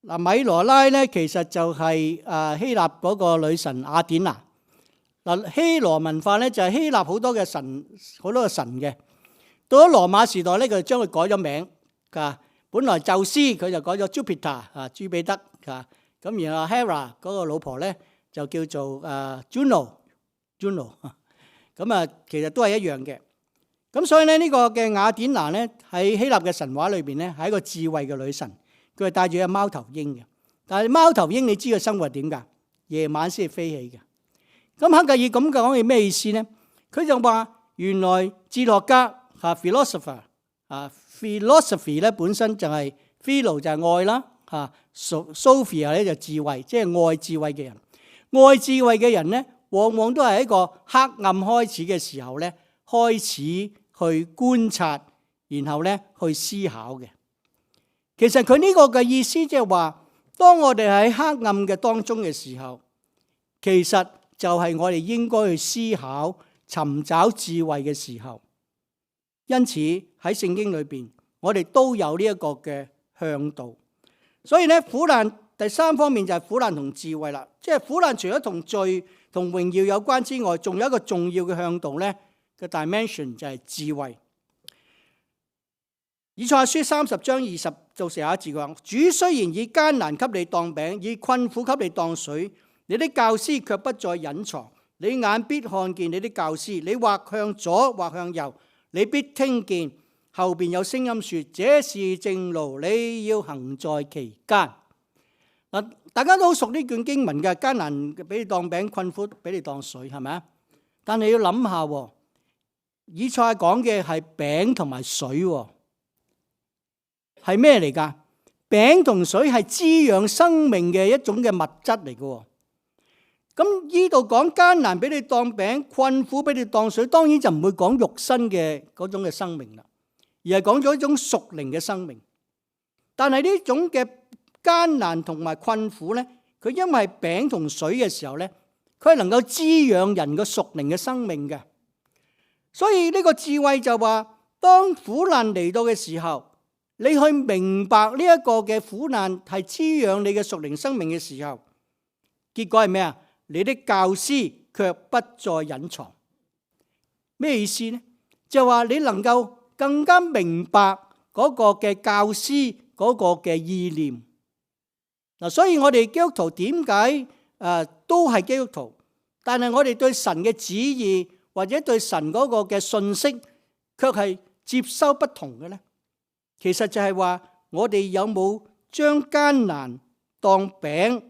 嗱，米羅拉咧其實就係希臘嗰個女神雅典娜。嗱，希羅文化咧就係希臘好多嘅神，好多嘅神嘅。到咗羅馬時代咧，佢就將佢改咗名㗎。本來宙斯佢就改咗 Jupiter 朱比德㗎。咁然後 Hera 嗰個老婆咧，就叫做Juno，咁其實都係一樣嘅。咁所以咧呢個嘅雅典娜咧喺希臘嘅神話裏邊咧係一個智慧嘅女神，佢係帶住隻貓頭鷹嘅。但係貓頭鷹你知佢生活點㗎？夜晚先係飛起嘅。咁黑格爾咁講係咩意思咧？佢就話原來哲學家philosophy 咧本身就係 philo 就係愛啦，sophia 咧就智慧，即係愛智慧嘅人。愛智慧嘅人咧，往往都係一個黑暗開始嘅時候咧，開始去觀察，然後咧去思考嘅。其實佢呢個嘅意思即係話，當我哋喺黑暗嘅當中嘅時候，其實就係我哋應該去思考、尋找智慧嘅時候。因此喺聖經裏邊，我哋都有呢一個嘅向導。所以咧，苦難第三方面就係苦難同智慧啦。即係苦難除咗同罪同榮耀有關之外，仲有一個重要嘅向導咧嘅 dimension 就係智慧。以賽亞書30章20到41節講：主雖然以艱難給你當餅，以困苦給你當水，你的教師卻不再隱藏。你眼必看見你的教師，你或向左或向右，你必聽見後邊有聲音說：這是正路，你要行在其間。嗱，大家都好熟呢卷經文嘅，艱難俾你當餅，困苦俾你當水，係咪啊？但係要諗下，以賽亞講嘅係餅同埋水，係咩嚟㗎？餅同水係滋養生命嘅一種嘅物質嚟嘅。咁呢度講艱難俾你當餅，困苦俾你當水，當然就唔會講肉身嘅嗰種嘅生命啦，而係講咗一種屬靈嘅生命。但係呢種嘅艱難同埋困苦咧，佢因為係餅同水嘅時候咧，佢係能夠滋養人嘅屬靈嘅生命嘅。所以呢個智慧就話，當苦難嚟到嘅時候，你去明白呢一個嘅苦難係滋養你嘅屬靈生命嘅時候，結果係咩啊？你的教師卻不再隱藏。咩意思呢？就話你能夠更加明白嗰個嘅教師嗰個嘅意念。嗱，所以我哋基督徒點解都係基督徒，但係我哋對神嘅旨意或者對神嗰個嘅信息卻係接收不同嘅呢？其實就係話我哋有冇將艱難當餅，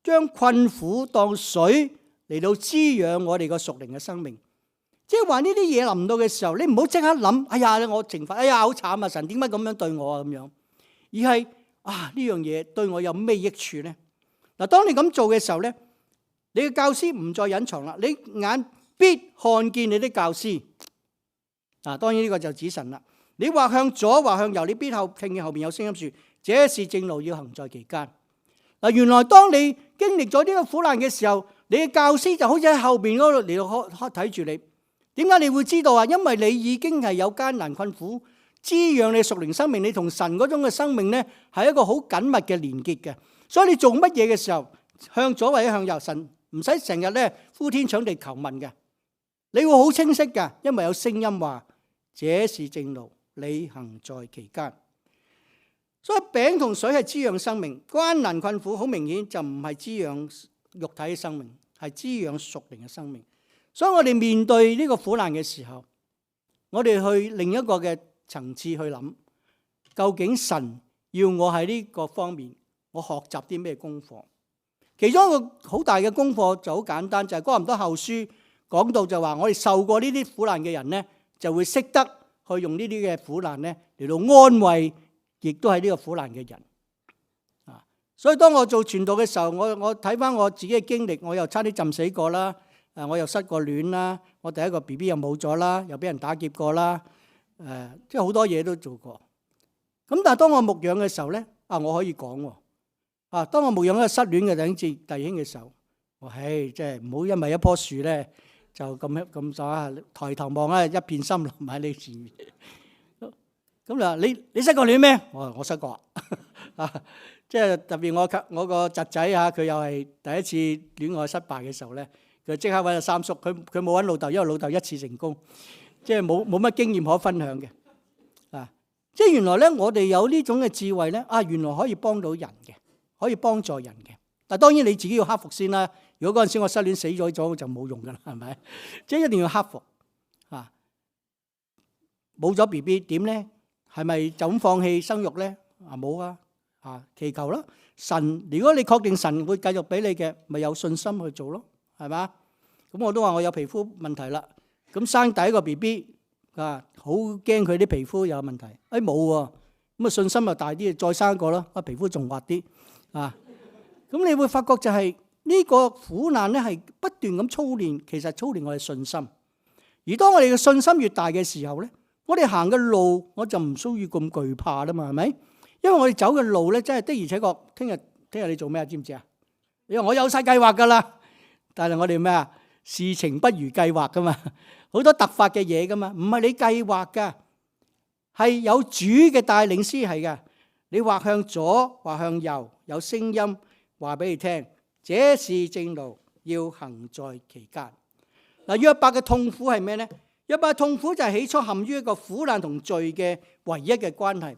將困苦當水嚟到滋養我哋個屬靈嘅生命。即係話呢啲嘢臨到嘅時候，你唔好即刻諗，哎呀我懲罰，哎呀好慘啊！神點解咁樣對我啊？咁樣，而係呢樣嘢對我有咩益處呢？嗱，當你咁做嘅時候呢，你嘅教師唔再隱藏啦，你眼必看見你的教師。當然呢個就指神啦。你或向左或向右，你必聽見後面有聲音說：這是正路，要行在其間。嗱，原來當你經歷咗呢個苦難嘅時候，你嘅教師就好似喺後邊嗰度嚟到睇住你。點解你會知道啊？因為你已經係有艱難困苦滋養你屬靈生命，你同神嗰種嘅生命呢係一個好緊密嘅連結嘅。所以你做乜嘢嘅時候，向左或者向右，神唔使成日呢呼天搶地求問嘅，你會好清晰嘅，因為有聲音話：這是正路，你行在其間。所以餅同水係滋養生命，艱難困苦好明顯就唔係滋養肉體嘅生命，係滋養屬靈嘅生命。所以我哋面對呢個苦難嘅時候，我哋去另一個嘅層次去諗，究竟神要我喺呢個方面，我學習啲咩功課？其中一個好大嘅功課就好簡單，就係哥林多後書講到就話，我哋受過呢啲苦難嘅人呢，就會識得去用呢啲嘅苦難呢嚟到安慰，亦都係呢個苦難嘅人。所以當我做傳道嘅時候，我睇翻我自己嘅經歷，我又差啲浸死過啦。我又失過戀啦，我第一個 BB 又冇咗啦，又俾人打劫過啦，即係好多嘢都做過。咁但係當我牧養嘅時候咧，我可以講喎。當我牧養一個失戀嘅弟兄嘅時候，我即係唔好因為一棵樹咧就咁就抬頭望啊，一片森林喺你前面。咁你失過戀咩？我失過即係特別我個侄仔佢又係第一次戀愛失敗嘅時候咧。佢即刻揾阿三叔，佢冇揾老豆，因為老豆一次成功，即係冇乜經驗可分享嘅。即係原來咧，我哋有呢種嘅智慧咧，原來可以幫到人嘅，可以幫助人嘅。但係當然你自己要克服先啦。如果嗰陣時我失戀死咗就冇用噶啦，係咪？即係一定要克服。冇咗 BB 點咧？係咪就咁放棄生育咧？冇啊！祈求啦，神如果你確定神會繼續俾你嘅，咪有信心去做咯。係嘛？咁我都話我有皮膚問題啦。咁生第一個 BB 好驚佢啲皮膚有問題。冇喎，咁信心又大啲，再生一個咯。皮膚仲滑啲。咁你會發覺就係呢個苦難咧，係不斷咁操練，其實操練我哋信心。而當我哋嘅信心越大嘅時候咧，我哋行嘅路我就唔需要咁懼怕啦嘛，係咪？因為我哋走嘅路咧，真係的而且確。聽日你做咩啊？知唔知啊？因為我有晒計劃噶啦。但係我哋咩啊？事情不如計劃噶嘛，好多突發嘅嘢噶嘛，唔係你計劃噶，係有主嘅帶領先係噶。你或向左或向右，有聲音話俾你聽，這是正路，要行在其間。約伯嘅痛苦係咩呢？約伯嘅痛苦就係起初陷於一個苦難同罪嘅唯一嘅關係。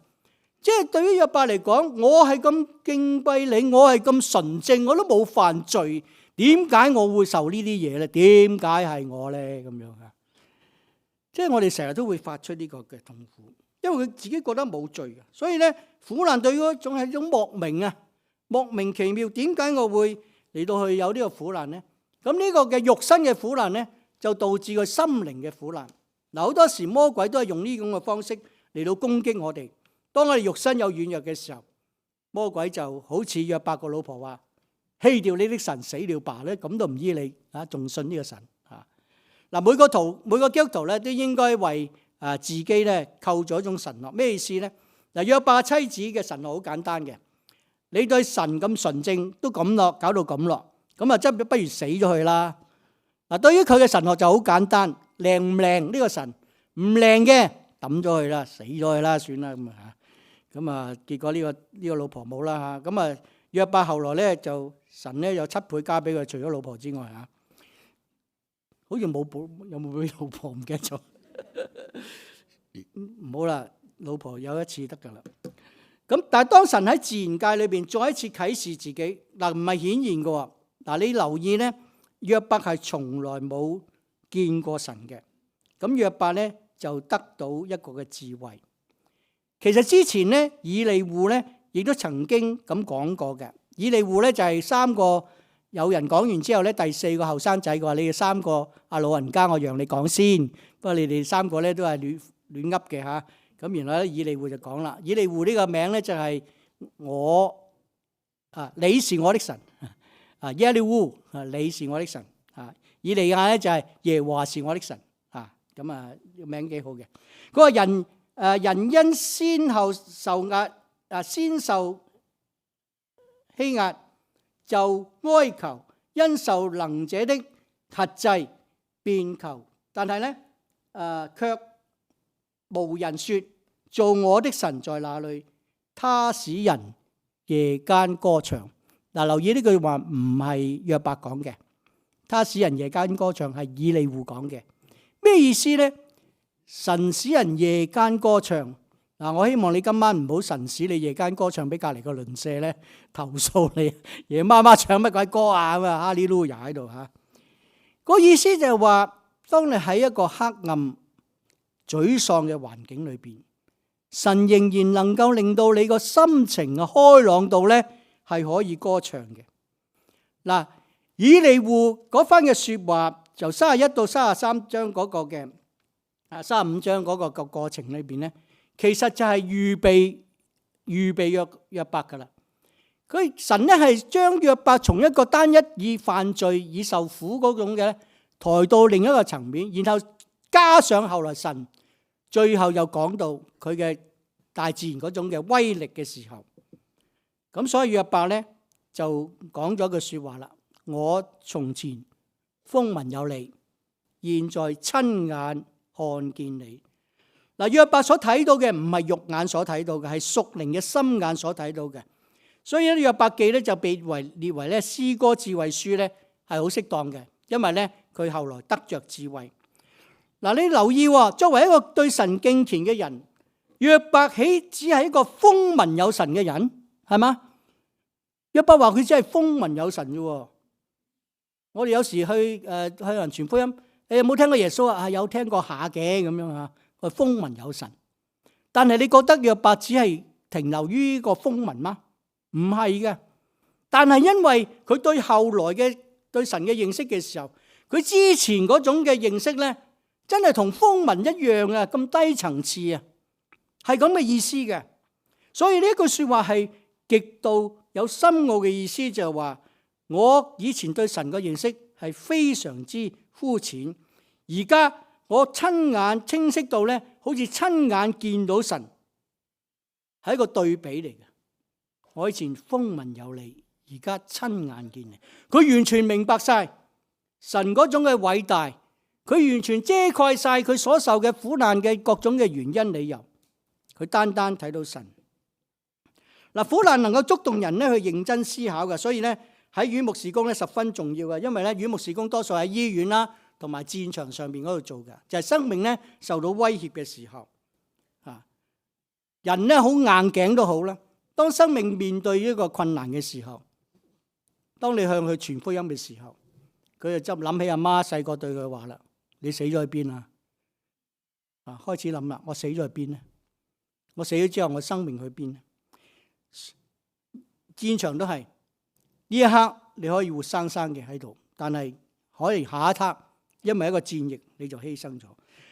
即係對於約伯嚟講，我係咁敬拜你，我係咁純正，我都冇犯罪。點解我會受呢啲嘢咧？點解係我咧？咁樣啊，即係我哋成日都會發出呢個嘅痛苦，因為佢自己覺得冇罪嘅，所以咧苦難對嗰種係一種莫名其妙。點解我會嚟到去有呢個苦難咧？咁呢個嘅肉身嘅苦難咧，就導致個心靈嘅苦難。嗱，好多時魔鬼都係用呢種嘅方式嚟到攻擊我哋。當我哋肉身有軟弱嘅時候，魔鬼就好似約伯個老婆話：棄掉你的神，死了吧咧，咁都唔醫你仲信呢個神啊？嗱，每個基督徒咧都應該為自己咧構咗一種神學。咩意思咧？嗱，約伯妻子嘅神學好簡單嘅，你對神咁純正都咁落，搞到咁落，咁真不如死咗佢啦。嗱，對於佢嘅神學就好簡單，靚唔靚呢個神？唔靚嘅抌咗佢啦，死咗佢啦，算啦咁啊。結果呢個老婆冇啦嚇，咁約伯後來咧就神咧有7倍加俾佢，除咗老婆之外好似冇有冇俾老婆唔記得咗？唔好啦，老婆有一次得噶啦。咁但係當神喺自然界裏邊再一次啟示自己，嗱，唔係顯現嘅。嗱，你留意咧，約伯係從來冇見過神嘅。咁約伯咧就得到一個嘅智慧。其實之前咧，以利戶咧亦都曾經咁講過嘅。以利戶咧就係三個有人講完之後咧，第四個後生仔嘅話，你哋三個老人家，我讓你講先。不過你哋三個咧都係亂噏嘅嚇。咁然後咧，以利戶就講啦，以利戶呢個名咧就係你是我的神耶利烏你是我的神以利亞咧就係耶和華是我的神咁名幾好嘅。嗰個人因先後受壓先受欺壓就哀求，因受能者的轄制便求，但係咧卻無人說做我的神在哪裏？他使人夜間歌唱。留意呢句話唔係約伯講嘅，他使人夜間歌唱係以利戶講嘅。咩意思呢？神使人夜間歌唱。我希望你今晚唔好神使你夜間歌唱，俾隔籬個鄰舍咧投訴你夜媽媽唱乜鬼歌啊咁哈利路亞喺度吓。個意思就係話，當你喺一個黑暗沮喪嘅環境裏邊，神仍然能夠令到你個心情開朗到咧係可以歌唱嘅。以利戶嗰番嘅說話，就31到33章嗰個嘅35章嗰個過程裏邊咧，其實就係預備約伯噶啦。神咧係將約伯從一個單一以犯罪以受苦嗰種嘅抬到另一個層面，然後加上後來神最後又講到佢嘅大自然嗰種嘅威力嘅時候，咁所以約伯咧就講咗句說話啦：我從前風聞有你，現在親眼看見你。約伯所睇到嘅唔係肉眼所睇到嘅，係屬靈嘅心眼所睇到嘅。所以咧，約伯記咧就被列為咧詩歌智慧書咧係好適當嘅，因為咧佢後來得着智慧。你留意喎，作為一個對神敬虔嘅人，約伯豈只係一個風聞有神嘅人，係嘛？約伯話佢只係風聞有神啫。我哋有時去向人傳福音，你有冇聽過耶穌啊？有聽過下嘅咁樣啊。佢風聞有神，但係你覺得約伯只係停留於呢個風聞嗎？唔係嘅，但係因為佢對後來嘅對神嘅認識嘅時候，佢之前嗰種嘅認識咧，真係同風聞一樣啊，咁低層次啊，係咁嘅意思嘅。所以呢一句說話係極度有深奧嘅意思，就係話我以前對神嘅認識係非常之膚淺，而家我親眼清晰到咧，好似親眼見到神，係一個對比嚟嘅。我以前風聞有你，而家親眼見你。佢完全明白晒神嗰種嘅偉大，佢完全遮蓋晒佢所受嘅苦難嘅各種嘅原因理由。佢單單睇到神。苦難能夠觸動人咧去認真思考嘅，所以咧喺院牧事工咧十分重要嘅，因為咧院牧事工多數喺醫院啦，同埋戰場上邊嗰度做嘅，就係生命咧受到威脅嘅時候，人咧好硬頸都好啦。當生命面對呢個困難嘅時候，當你向佢傳福音嘅時候，佢就執諗起阿媽細個對佢話啦：你死咗喺邊啊？開始諗啦，我死咗喺邊咧？我死咗之後，我生命去邊咧？戰場都係呢一刻你可以活生生嘅喺度，但係可以下一刻，因為一個戰役你就犧牲咗。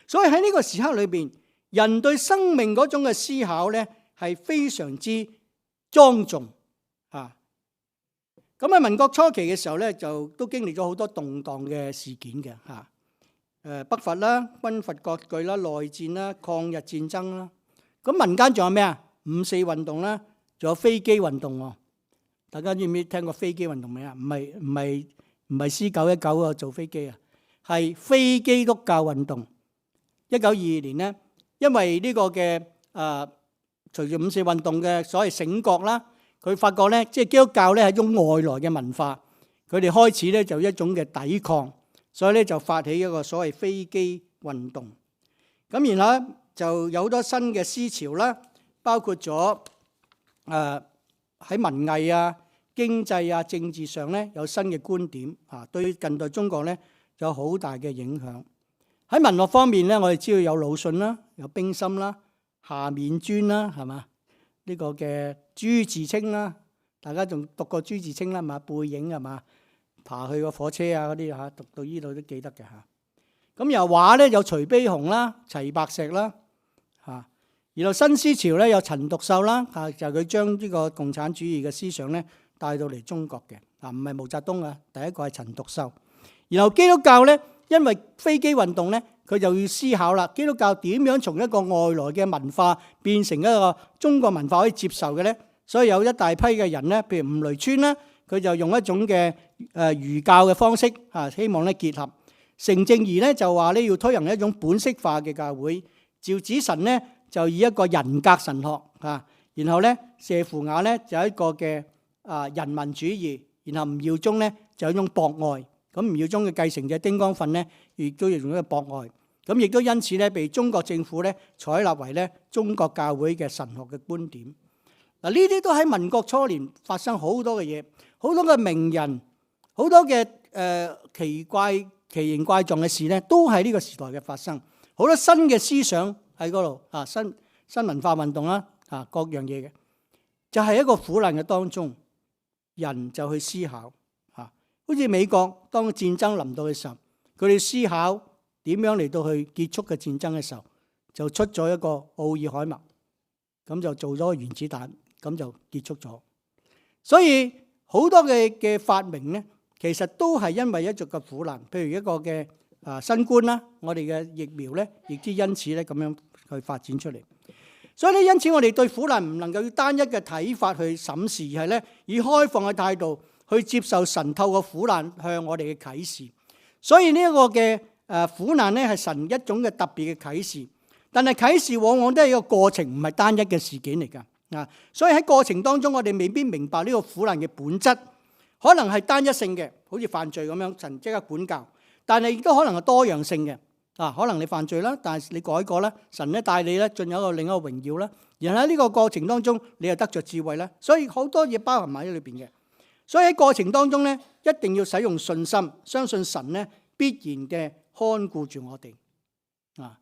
所以喺呢個時刻裏邊，人對生命嗰種嘅思考咧係非常之莊重啊！咁喺民國初期嘅時候咧，就都經歷咗好多動盪嘅事件嘅嚇。北伐啦、軍閥割據啦、內戰啦、抗日戰爭啦。咁民間仲有咩啊？五四運動啦，仲有飛機運動喎。大家知唔知聽過飛機運動未啊？唔係 C919啊，做飛機啊，係非基督教運動。1922年咧，因為呢個嘅隨住五四運動嘅所謂醒覺啦，佢發覺咧，即係基督教咧係一種外來嘅文化，佢哋開始咧就一種嘅抵抗，所以咧就發起一個所謂飛機運動。咁然後就有好多新嘅思潮啦，包括咗喺文藝啊、經濟啊、政治上咧有新嘅觀點啊，對近代中國咧有好大嘅影響。喺文學方面咧，我哋知道有魯迅啦，有冰心啦，夏丏尊啦，係嘛？呢個嘅朱自清啦，大家仲讀過朱自清啦嘛？背影係嘛？爬去個火車啊嗰啲嚇，讀到呢度都記得嘅嚇。咁由畫咧有徐悲鴻啦、齊白石啦嚇，然後新思潮咧有陳獨秀啦嚇，就係佢將呢個共產主義嘅思想咧帶到嚟中國嘅嗱，唔係毛澤東啊，第一個係陳獨秀。然後基督教咧，因為飛機運動咧，佢就要思考啦，基督教點樣從一個外來嘅文化變成一個中國文化可以接受嘅咧？所以有一大批嘅人咧，譬如吳雷川啦，佢就用一種嘅儒教嘅方式嚇，希望咧結合。成正義咧就話咧要推行一種本色化嘅教會。趙子辰咧就以一個人格神學嚇，然後咧謝傅雅咧就一個嘅人民主義，然後吳耀宗咧就一種博愛。咁吳耀宗嘅繼承者丁光訓咧，亦都用一個博愛。咁亦都因此咧，被中國政府咧採納為咧中國教會嘅神學嘅觀點。嗱，呢啲都喺民國初年發生好多嘅嘢，好多嘅名人，好多嘅奇形怪狀嘅事咧，都係呢個時代嘅發生。好多新嘅思想喺嗰度啊，新文化運動啦啊，各樣嘢嘅，就係一個苦難嘅當中，人就去思考啊。好似美國當戰爭臨到嘅時候，佢哋思考點樣嚟到去結束嘅戰爭嘅時候，就出咗一個奧爾海默，咁就做咗個原子彈，咁就結束咗。所以好多嘅發明咧，其實都係因為一族嘅苦難，譬如一個嘅新冠啦，我哋嘅疫苗咧，亦都因此咧咁樣去發展出嚟。所以咧，因此我哋對苦難唔能夠要單一嘅睇法去審視，而係咧以開放嘅態度去接受神透過苦難向我哋嘅啟示。所以呢一個嘅苦難咧係神一種嘅特別嘅啟示，但係啟示往往都係一個過程，唔係單一嘅事件嚟㗎啊。所以喺過程當中，我哋未必明白呢個苦難嘅本質，可能係單一性嘅，好似犯罪咁樣，神即刻管教。但係亦都可能係多樣性嘅啊，可能你犯罪啦，但係你改過啦，神咧帶你咧進入另一個榮耀啦。然後喺呢個過程當中，你又得着智慧啦。所以好多嘢包含埋喺裏邊嘅。所以喺過程當中咧，一定要使用信心，相信神咧必然嘅看顧住我哋啊！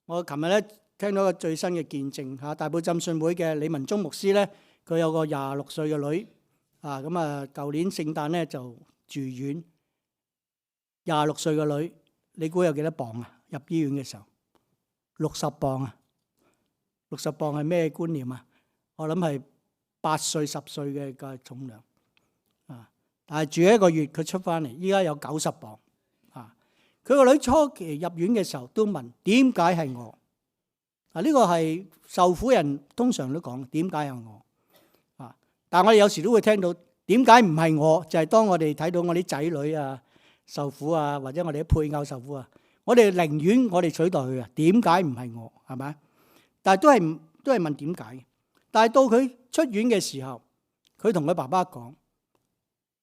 我琴日咧聽到個最新嘅見證嚇，大埔浸信會嘅李文忠牧師咧，佢有個26歲嘅女啊，咁啊舊年聖誕咧就住院。26歲嘅女，你估有幾多磅啊？入醫院嘅時候60磅啊！60磅係咩觀念啊？我諗係8歲10歲嘅重量啊！但係住1個月，佢出翻嚟，依家有90磅啊！佢個女初期入院嘅時候都問：點解係我？啊，呢個係受苦人通常都講點解係我啊！但係我哋有時都會聽到點解唔係我？就係當我哋睇到我啲仔女啊受苦啊，或者我哋啲配偶受苦啊，我哋寧願我哋取代佢啊。點解唔係我？係咪？但係都係問點解。但係到佢出院嘅時候，佢同佢爸爸講：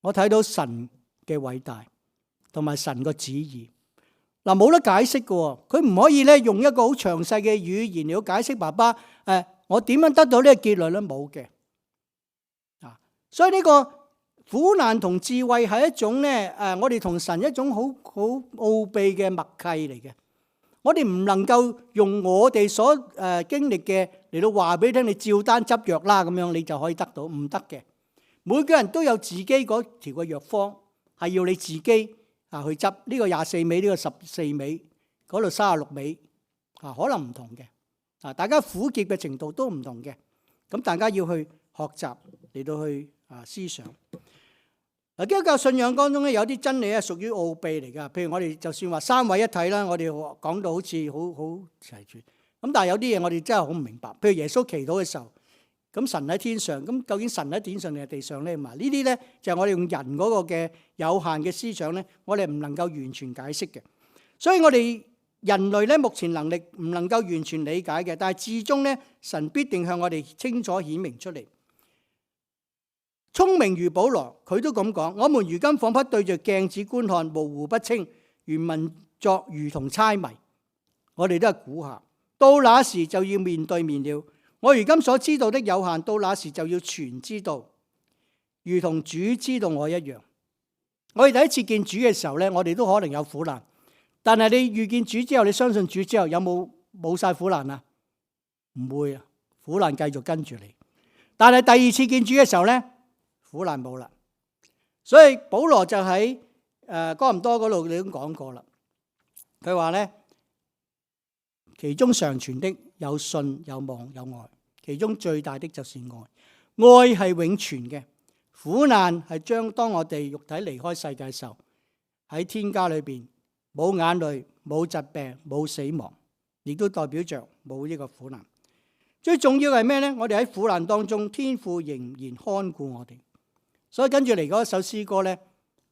我睇到神嘅偉大同埋神個旨意。嗱，冇得解釋嘅，佢唔可以咧用一個好詳細嘅語言嚟到解釋爸爸我點樣得到呢個結論咧？冇嘅啊。所以呢個苦難同智慧係一種咧我哋同神一種好奧秘嘅默契嚟嘅。我哋唔能夠用我哋所經歷嘅嚟到話俾你聽，你照單執藥啦，咁樣你就可以得到，唔得嘅。每個人都有自己嗰條嘅藥方，係要你自己去執。呢個24味，呢個14味，嗰度36味可能唔同嘅。大家苦澀嘅程度都唔同嘅。咁大家要去學習嚟到去思想。基督教信仰當中咧，有啲真理係屬於奧秘嚟㗎。譬如我哋就算話三位一體啦，我哋講到好似好齊全。咁但係有啲嘢我哋真係好唔明白。譬如耶穌祈禱嘅時候，咁神喺天上，咁究竟神喺天上定係地上咧？呢啲咧就係我哋用人嗰個嘅有限嘅思想咧，我哋唔能夠完全解釋嘅。所以我哋人類咧目前能力唔能夠完全理解嘅，但係至終咧神必定向我哋清楚顯明出嚟。聰明如保羅，佢都咁講：我們如今彷彿對着鏡子觀看，模糊不清，原文作如同猜謎。我哋都係估下，到那時就要面對面了。我如今所知道的有限，到那時就要全知道，如同主知道我一樣。我哋第一次見主嘅時候咧，我哋都可能有苦難，但係你遇見主之後，你相信主之後，有冇晒苦難啊？唔會啊，苦難繼續跟住你。但係第二次見主嘅時候咧，苦難冇啦。所以保羅就喺哥林多嗰度，你都講過啦。佢話咧，其中常存的有信、有望、有愛，其中最大的就是愛。愛係永存嘅。苦難係當我哋肉體離開世界嘅時候，喺天家裏邊冇眼淚、冇疾病、冇死亡，亦都代表着冇呢個苦難。最重要係咩呢？我哋喺苦難當中，天父仍然看顧我哋。所以跟住嚟嗰首詩歌呢，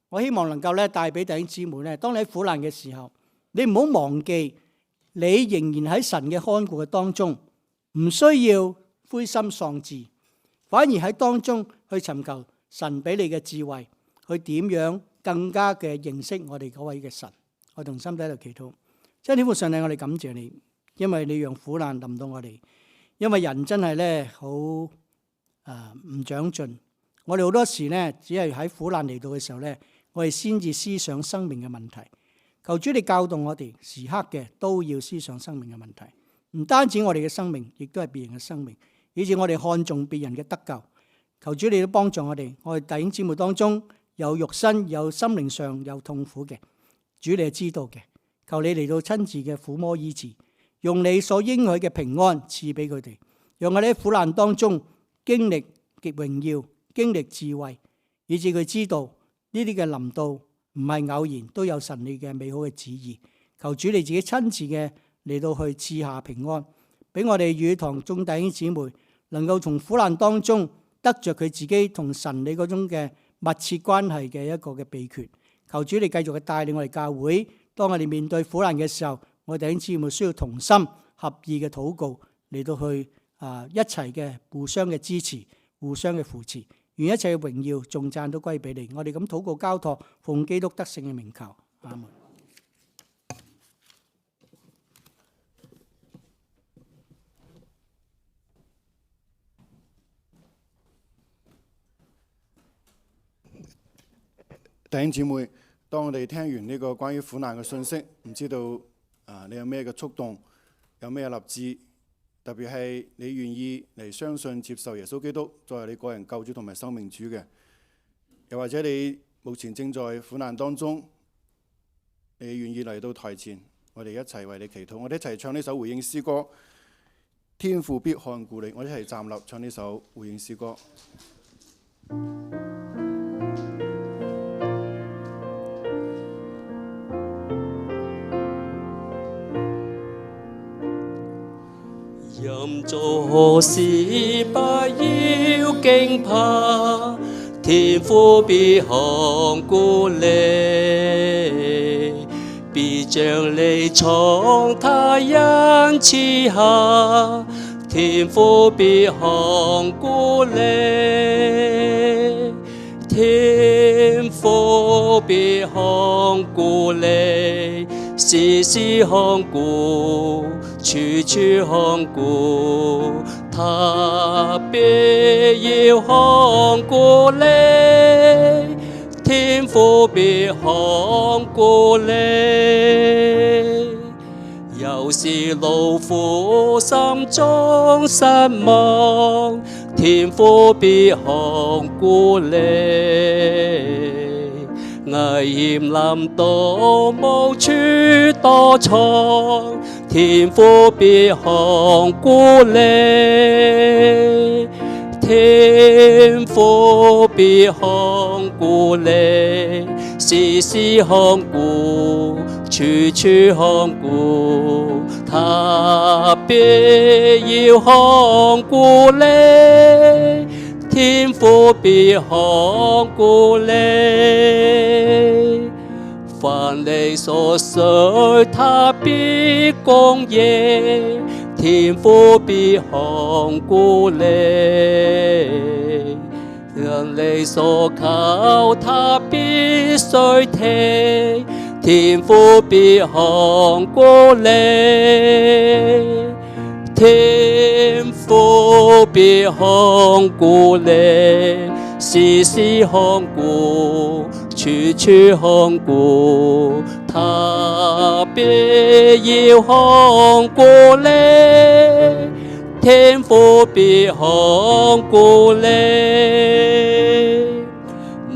我希望能夠咧帶俾弟兄姊妹咧，當你喺苦難嘅時候，你唔好忘記，你仍然喺神嘅看顧嘅當中，唔需要灰心喪志，反而喺當中去尋求神俾你嘅智慧，去點樣更加嘅認識我哋嗰位嘅神。我同心底喺度祈禱，真係天父上帝，我哋感謝你，因為你讓苦難臨到我哋。因為人真係咧好唔長進，我哋好多時咧只係喺苦難嚟到嘅時候咧，我哋先至思想生命嘅問題。求主你教導我哋，時刻嘅都要思想生命嘅問題。唔單止我哋嘅生命，亦都係別人嘅生命，以致我哋看重別人嘅得救。求主你都幫助我哋弟兄姊妹當中有肉身有心靈上有痛苦嘅，主你係知道嘅。求你嚟到親自嘅撫摸醫治，用你所應許嘅平安賜俾佢哋，讓我哋喺苦難當中經歷極榮耀，經歷智慧，以致佢知道呢啲嘅臨到唔係偶然，都有神你嘅美好嘅旨意。求主你自己親自嘅嚟到去賜下平安，俾我哋與堂眾弟兄姊妹能夠從苦難當中得着佢自己同神你嗰種嘅密切關係嘅一個嘅秘訣。求主你繼續嘅帶領我哋教會，當我哋面對苦難嘅時候，我哋弟兄姊妹需要同心合意嘅禱告嚟到去一齊嘅互相嘅支持，互相嘅扶持，願一切嘅榮耀頌讚都歸俾你。我哋咁禱告交託，奉基督得勝嘅名求，阿門。弟兄姊妹，當我哋聽完呢個關於苦難嘅信息，唔知道你有咩嘅觸動，有咩立志，特別係你願意嚟相信接受耶穌基督作為你個人救主同埋生命主嘅，又或者你目前正在苦難當中，你願意嚟到台前，我哋一齊為你祈禱，我哋一齊唱呢首回應詩歌，天父必看顧你，我哋一齊站立唱呢首回應詩歌。任做何事不要驚怕，天父必看顧你，必將你從他恩賜下，天父必看顧你，天父必看顧你，時時看顧，處處看顧，他必要看顧你，天父必看顧你。有時勞苦心中失望，天父必看顧你。危險臨到無處躲藏，天父必看顧你，天父必看顧你，時時看顧，處處看顧，他必要看顧你，天父必看顧你。凡你所需，他必供應，天父必看顧你。因你所求，他必須聽，天父必看顧你，天父必看顧你，時時看顧，處處看顧，他特別要看顧你，天父必看顧你。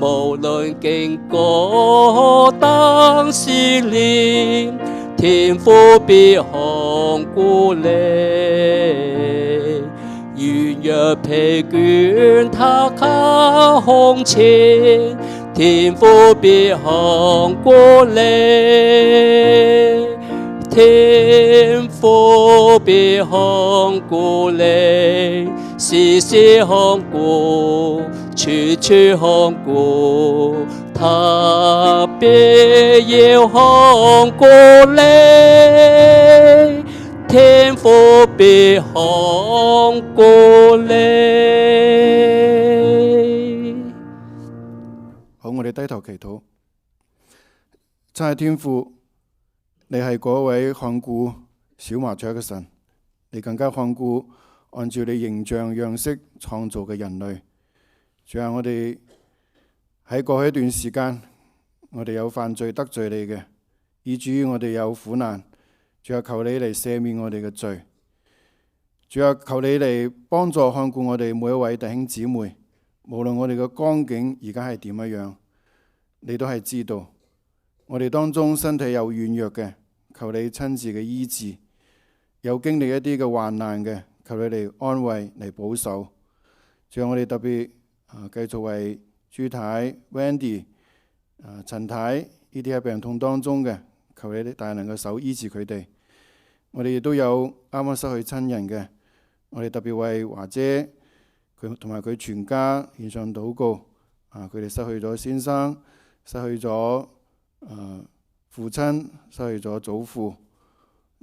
無論經過等試煉，天父必看顧你。軟弱疲倦，他靠胸前，天父必看顧你。天父必看顧你，時時看顧，處處看顧，特別要看顧你。天父必看顧你。好，我哋低頭祈禱。真係天父，你係嗰位看顧小麻雀嘅神，你更加看顧按照你形象樣式創造嘅人類。仲有我哋喺過去一段時間，我哋有犯罪得罪你嘅，以至於我哋有苦難。仲有求你嚟赦免我哋嘅罪，仲有求你嚟幫助看顧我哋每一位弟兄姊妹，無論我哋嘅光景而家係點樣，你都係知道。我哋當中身體有軟弱嘅，求你親自嘅醫治；有經歷一啲嘅患難嘅，求你嚟安慰嚟保守。仲有我哋特別繼續為朱太、Wendy、陳太呢啲喺病痛當中嘅，求你大能嘅手醫治佢哋。我哋亦都有啱啱失去親人嘅，我哋特別為華姐佢同埋佢全家獻上禱告。佢哋失去咗先生，失去咗父親，失去咗祖父。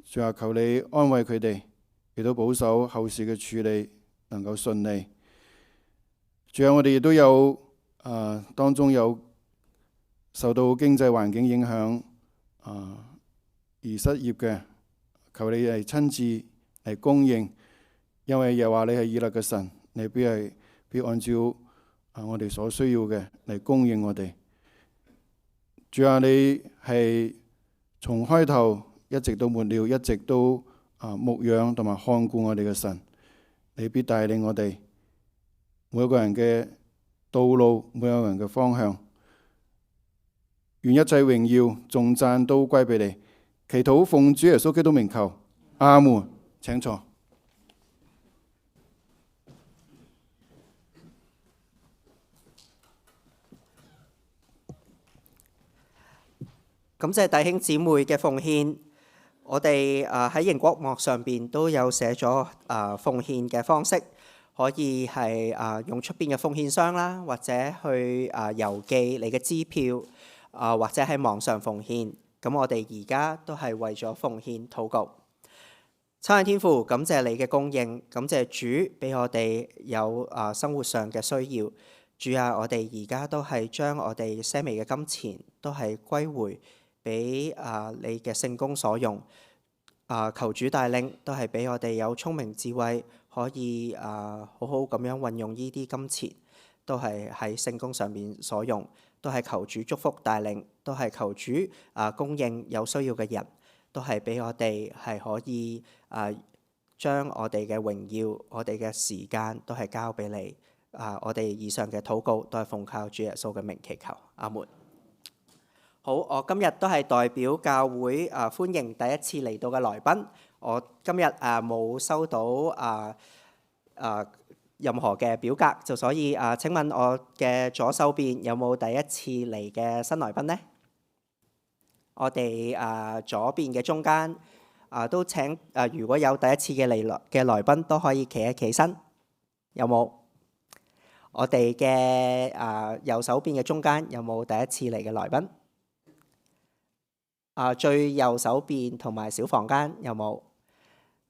最後求你安慰佢哋，亦都保守後事嘅處理能夠順利。仲有我哋亦都有當中有受到經濟環境影響而失業嘅，求你嚟親自嚟供應，因為又話你係以勒嘅神，你必按照我哋所需要嘅嚟供應我哋。主啊，你係從開頭一直到末了，一直都牧養同埋看顧我哋嘅神，你必帶領我哋每一個人嘅道路，每一個人嘅方向。願一切榮耀頌讚都歸俾你。祈禱奉主耶穌基督名求，阿門。請坐。感謝弟兄姊妹嘅奉獻。我哋喺熒光幕上邊都有寫咗奉獻嘅方式，可以係用出邊嘅奉獻箱啦，或者去郵寄你嘅支票，或者喺網上奉獻。咁我哋而家都係為咗奉獻禱告。親愛天父，感謝你嘅供應，感謝主俾我哋有生活上嘅需要。主啊，我哋而家都係將我哋些微嘅金錢都係歸回俾你嘅聖工所用。求主帶領，都係俾我哋有聰明智慧，可以好好咁樣運用呢啲金錢，都係喺聖工上面所用。都係求主祝福帶領，都係求主供應有需要嘅人，都係俾我哋係可以將我哋嘅榮耀、我哋嘅時間都係交俾你。我哋以上嘅禱告都係奉靠主耶穌嘅名祈求，阿門。好，我今日都係代表教會歡迎第一次嚟到嘅來賓。我今日冇收到任何嘅表格，就所以請問我嘅左手邊有冇第一次嚟嘅新來賓呢？我哋左邊嘅中間都請如果有第一次嘅來賓都可以企一企身，有冇？我哋嘅右手邊嘅中間有冇第一次嚟嘅來賓？最右手邊同埋小房間有冇？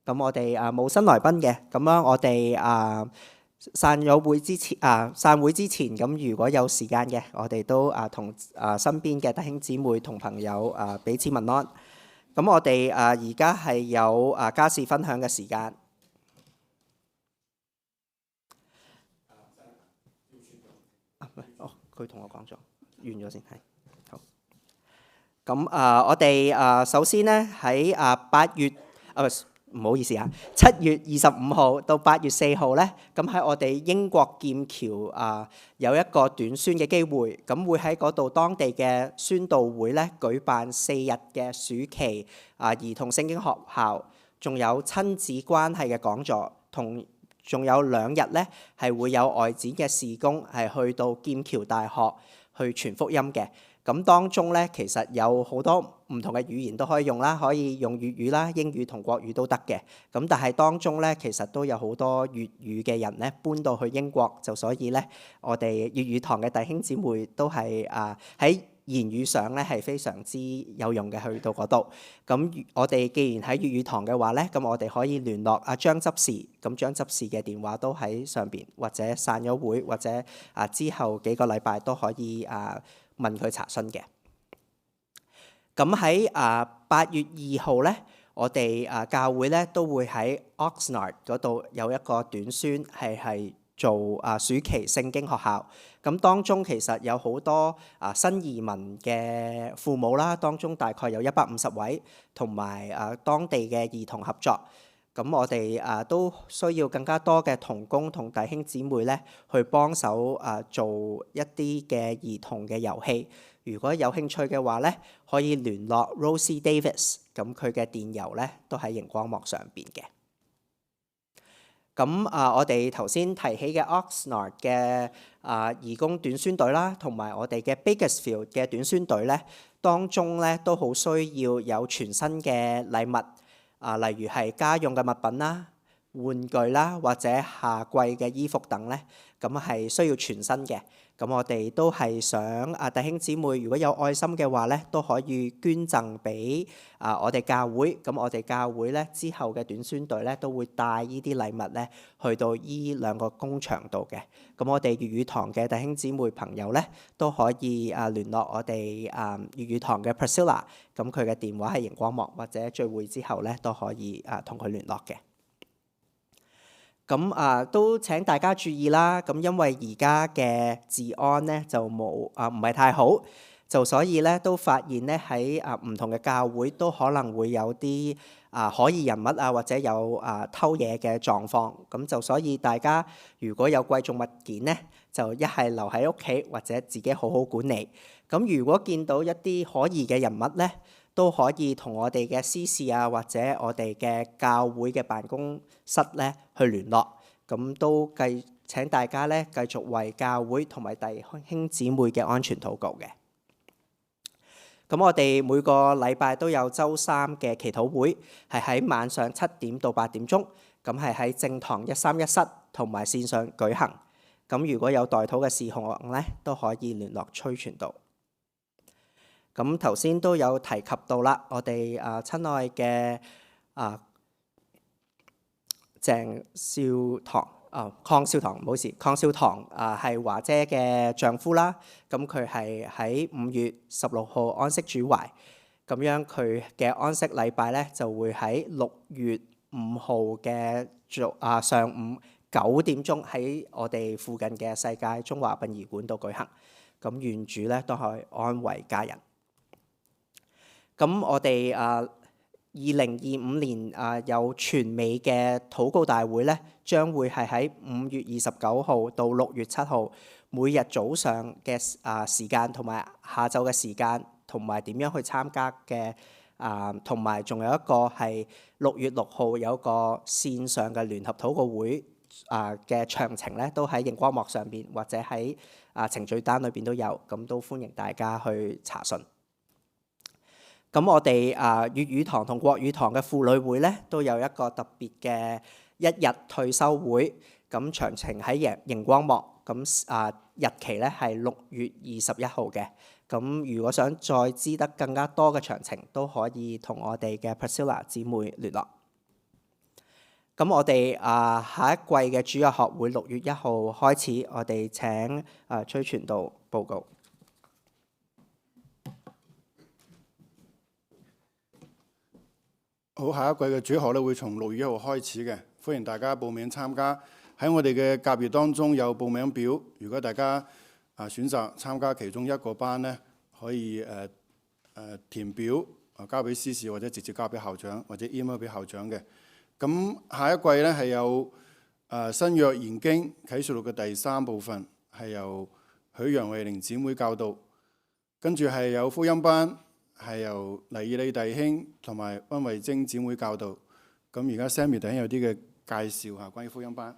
咁我哋冇新來賓嘅，咁樣我哋散會之前，咁如果有時間嘅，我哋都同身邊嘅弟兄姊妹同朋友彼此問安。咁我哋而家係有家事分享嘅時間。佢同我講咗，完咗先係。好。咁我哋首先咧喺8月唔好意思啊，7月25號到8月4號咧，咁喺我哋英國劍橋有一個短宣嘅機會，咁會喺嗰度當地嘅宣道會咧舉辦4日嘅暑期兒童聖經學校，仲有親子關係嘅講座，仲有2日咧係會有外展嘅事工，係去到劍橋大學去傳福音嘅。咁當中咧，其實有好多唔同嘅語言都可以用啦，可以用粵語啦、英語同國語都得嘅。咁但係當中咧，其實都有好多粵語嘅人咧搬到去英國，就所以咧，我哋粵語堂嘅弟兄姊妹都係喺言語上咧係非常之有用嘅，去到嗰度。咁我哋既然喺粵語堂嘅話咧，咁我哋可以聯絡阿張執事，咁張執事嘅電話都喺上邊，或者散咗會，或者之後幾個禮拜都可以問佢查詢嘅。咁喺8月2號咧，我哋教會咧都會喺 Oxnard 嗰度有一個短宣，係做暑期聖經學校。咁當中其實有好多新移民嘅父母啦，當中大概有150位，同埋當地嘅兒童合作。咁我哋都需要更加多嘅同工同弟兄姊妹咧，去幫手做一啲嘅兒童嘅遊戲。如果有興趣嘅話咧，可以聯絡 Rosie Davis， 咁佢嘅電郵咧都喺熒光幕上邊嘅。咁我哋頭先提起嘅 Oxnard 嘅義工短宣隊啦，同埋我哋嘅 Bakersfield 嘅短宣隊咧，當中咧都好需要有全新嘅禮物。例如係家用嘅物品啦、玩具啦，或者夏季嘅衣服等咧，咁係需要全新嘅。咁我哋都係想弟兄姊妹如果有愛心嘅話咧，都可以捐贈俾我哋教會。咁我哋教會咧之後嘅短宣隊咧都會帶呢啲禮物咧去到呢2個工場度嘅。咁我哋粵語堂嘅弟兄姊妹朋友咧都可以聯絡我哋粵語堂嘅 Priscilla， 咁佢嘅電話係熒光幕，或者聚會之後咧都可以同佢聯絡嘅。咁都請大家注意啦。咁因為而家嘅治安咧就唔係太好，就所以咧都發現咧喺唔同嘅教會都可能會有啲可疑人物或者有偷嘢嘅狀況。咁就所以大家如果有貴重物件咧，就一係留喺屋企，或者自己好好管理。咁如果見到一啲可疑嘅人物咧，都可以同我哋嘅司事或者我哋嘅教會嘅辦公室咧去聯絡。咁都請大家咧繼續為教會同埋弟兄姊妹嘅安全禱告嘅。咁我哋每個禮拜都有週3嘅祈禱會，係喺晚上7點到8點鐘，咁係喺正堂131室同埋線上舉行。咁如果有代禱嘅事項咧，都可以聯絡崔傳道。咁頭先都有提及到啦，我哋親愛嘅鄺少棠鄺少棠，唔好意思，鄺少棠係華姐嘅丈夫啦。咁佢係喺5月16號安息主懷，咁樣佢嘅安息禮拜咧就會喺6月5號嘅上午9點鐘喺我哋附近嘅世界中華殯儀館度舉行。咁願主咧都可以安慰家人。咁我哋2025年有全美嘅禱告大會咧，將會係喺5月29號到6月7號，每日早上嘅時間同埋下晝嘅時間，同埋點樣去參加嘅，同埋仲有一個係6月6號有一個線上嘅聯合禱告會嘅詳情咧，都喺熒光幕上邊或者喺程序單裏邊都有，咁都歡迎大家去查詢。咁我哋粵語堂同國語堂嘅婦女會咧，都有一個特別嘅1日退休會，咁詳情喺熒光幕，咁日期咧係6月21號嘅。咁如果想再知得更加多嘅詳情，都可以同我哋嘅 Priscilla 姊妹聯絡。咁我哋下一季嘅主日學會6月1號開始，我哋請崔傳道報告。好，下一季嘅主學咧會從6月1號開始嘅，歡迎大家報名參加。喺我哋嘅夾頁當中有報名表，如果大家選擇參加其中一個班咧，可以填表交俾司事或者直接交俾校長或者 email 俾校長嘅。咁下一季呢，係有新約研經啟示錄嘅第3部分，係由許楊慧玲姊妹教導，跟住係有福音班，係由黎以利弟兄同埋溫慧晶姊妹教導。咁而家 Sammy 弟兄有啲嘅介紹下關於福音班。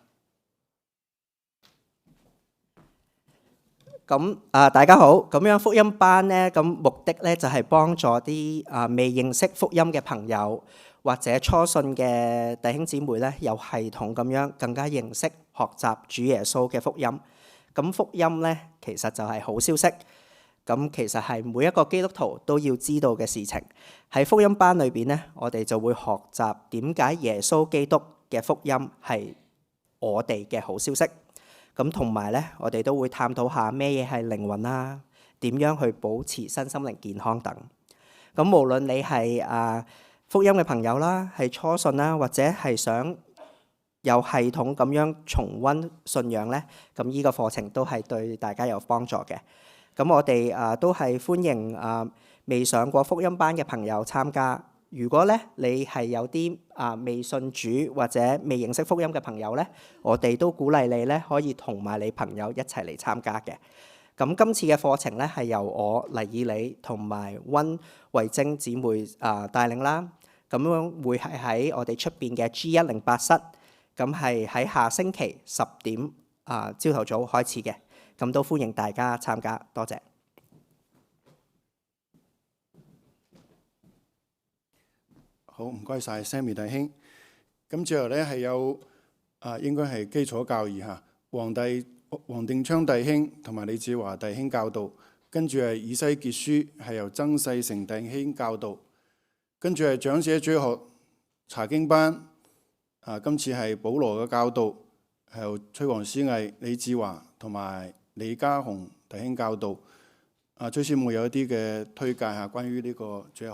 咁大家好，咁樣福音班呢，咁目的呢就係幫助啲未認識福音嘅朋友或者初信嘅弟兄姊妹呢，有系統咁樣更加認識學習主耶穌嘅福音。咁福音呢，其實就係好消息，咁其實係每一個基督徒都要知道嘅事情。喺福音班裏邊呢，我哋就會學習點解耶穌基督嘅福音係我哋嘅好消息。咁同埋咧，我哋都會探討下咩嘢係靈魂啦，點樣去保持身心靈健康等。咁無論你係福音嘅朋友啦，係初信啦，或者係想有系統咁樣重溫信仰咧，咁呢個課程都係對大家有幫助嘅。咁我哋都係歡迎未上過福音班嘅朋友參加。如果咧你係有啲未信主或者未認識福音嘅朋友咧，我哋都鼓勵你咧可以同埋你朋友一齊嚟參加嘅。咁今次嘅課程咧係由我黎以利同埋溫慧晶姊妹帶領啦。咁樣會係喺我哋出邊嘅 G108室，咁係喺下星期10點朝頭早開始嘅。咁都歡迎大家參加，多謝。好，唔該晒 Sammy 弟兄。咁最後咧係有應該係基礎教義嚇，黃定昌弟兄同埋李志華弟兄教導，跟住係以西結書係由曾世成弟兄教導，跟住係長者主學查經班，今次係保羅嘅教導，係由崔黃思毅、李志華同埋李家雄弟兄教導。崔師母有一啲嘅推介嚇，關於呢個主學。